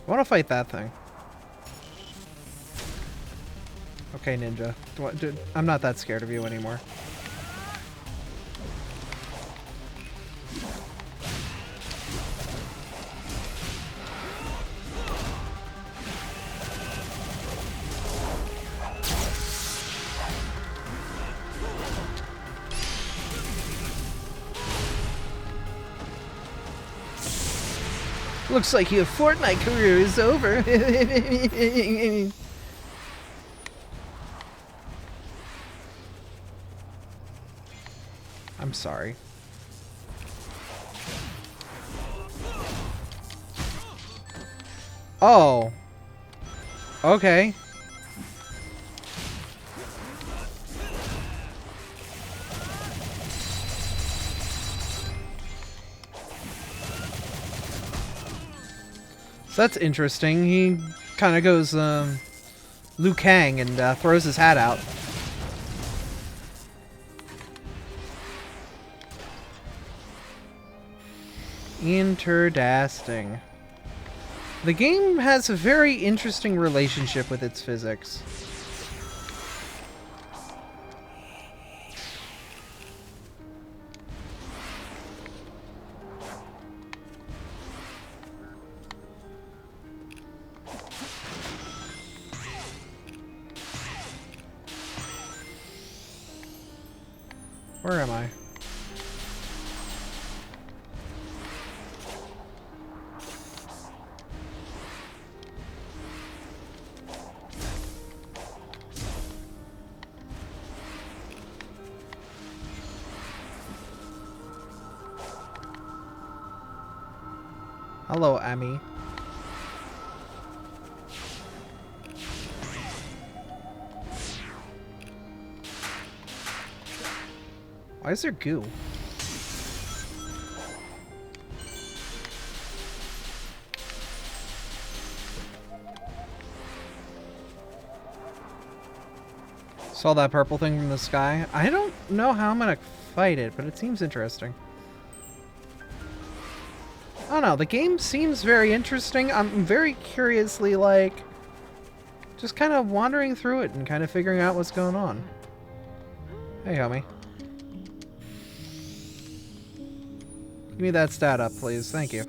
want to fight that thing. Okay, Ninja. I'm not that scared of you anymore. Looks like your Fortnite career is over. I'm sorry. Oh. Okay. So that's interesting. He kind of goes Liu Kang and throws his hat out. Interdasting. The game has a very interesting relationship with its physics. Where am I? Hello, Amy. Why is there goo? Saw that purple thing from the sky. I don't know how I'm gonna fight it, but it seems interesting. I don't know, the game seems very interesting. I'm very curiously, like, just kind of wandering through it and kind of figuring out what's going on. Hey, homie. Give me that stat up, please. Thank you.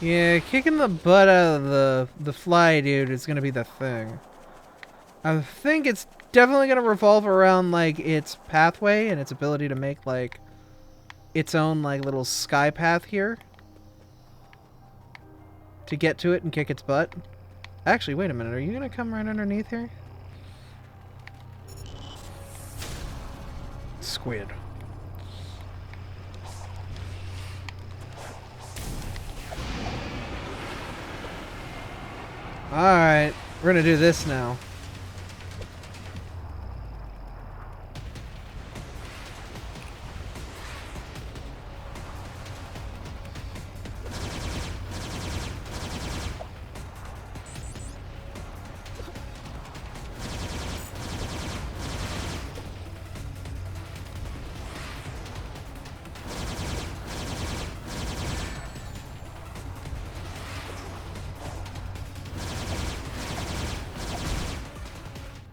Yeah, kicking the butt out of the fly dude is gonna be the thing. I think it's definitely gonna revolve around, like, its pathway and its ability to make, like, its own, like, little sky path here to get to it and kick its butt. Actually, wait a minute. Are you gonna come right underneath here? Squid. Alright, we're gonna do this now.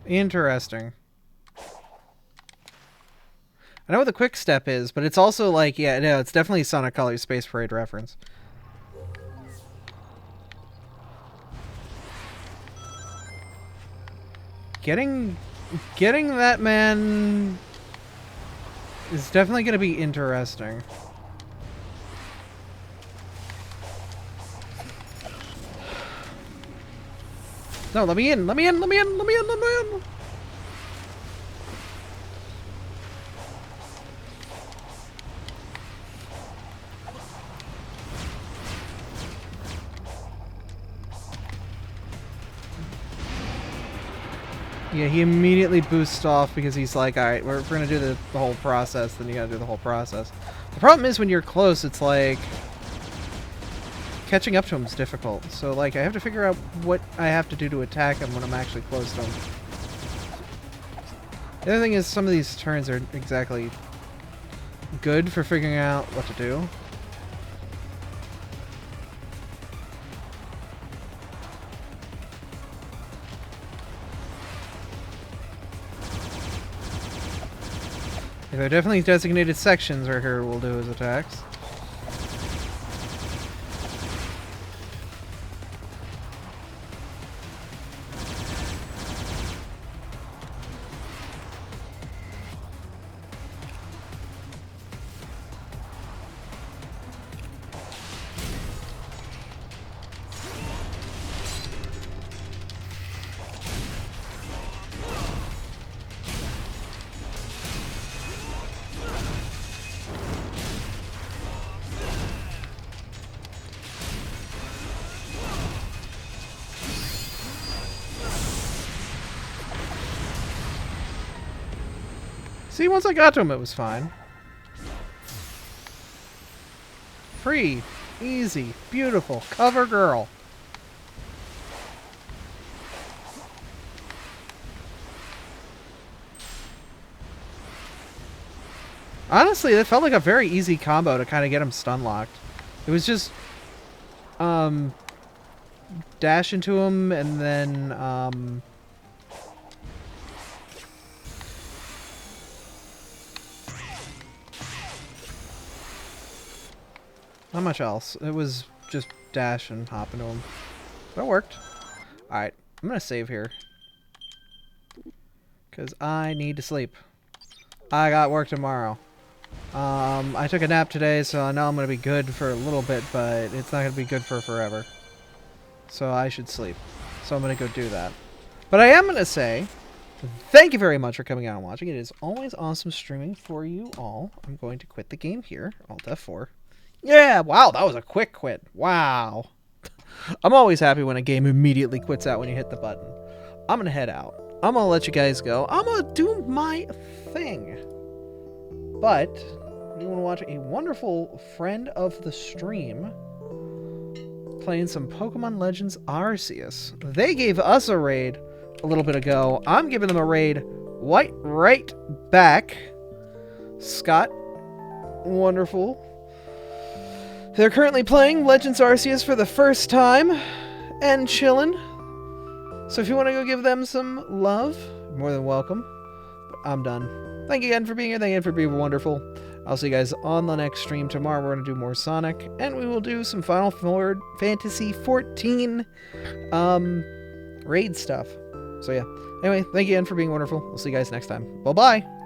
Interesting. I know what the quick step is, but it's also like, yeah, no, it's definitely Sonic Colors Space Parade reference. Getting that man is definitely going to be interesting. No, let me in, let me in, let me in, let me in, let me in. Yeah, he immediately boosts off because he's like, alright, we're going to do the whole process, then you gotta do the whole process. The problem is when you're close, it's like... catching up to him is difficult. So, like, I have to figure out what I have to do to attack him when I'm actually close to him. The other thing is some of these turns aren't exactly good for figuring out what to do. There are definitely designated sections where here will do his attacks. See, once I got to him, it was fine. Free, easy, beautiful, cover girl. Honestly, that felt like a very easy combo to kind of get him stun locked. It was just, dash into him and then, not much else. It was just dash and hop into him. But it worked. Alright, I'm gonna save here. Because I need to sleep. I got work tomorrow. I took a nap today, so I know I'm gonna be good for a little bit, but it's not gonna be good for forever. So I should sleep. So I'm gonna go do that. But I am gonna say, thank you very much for coming out and watching. It is always awesome streaming for you all. I'm going to quit the game here. Alt F4. Yeah, wow, that was a quick quit. Wow. I'm always happy when a game immediately quits out when you hit the button. I'm gonna head out. I'm gonna let you guys go. I'm gonna do my thing. But, if you want to watch a wonderful friend of the stream playing some Pokemon Legends Arceus, they gave us a raid a little bit ago. I'm giving them a raid right back. Scott, wonderful. They're currently playing Legends Arceus for the first time and chillin'. So if you want to go give them some love, you're more than welcome. But I'm done. Thank you again for being here. Thank you again for being wonderful. I'll see you guys on the next stream tomorrow. We're going to do more Sonic, and we will do some Final Fantasy 14 raid stuff. So yeah. Anyway, thank you again for being wonderful. We'll see you guys next time. Bye-bye.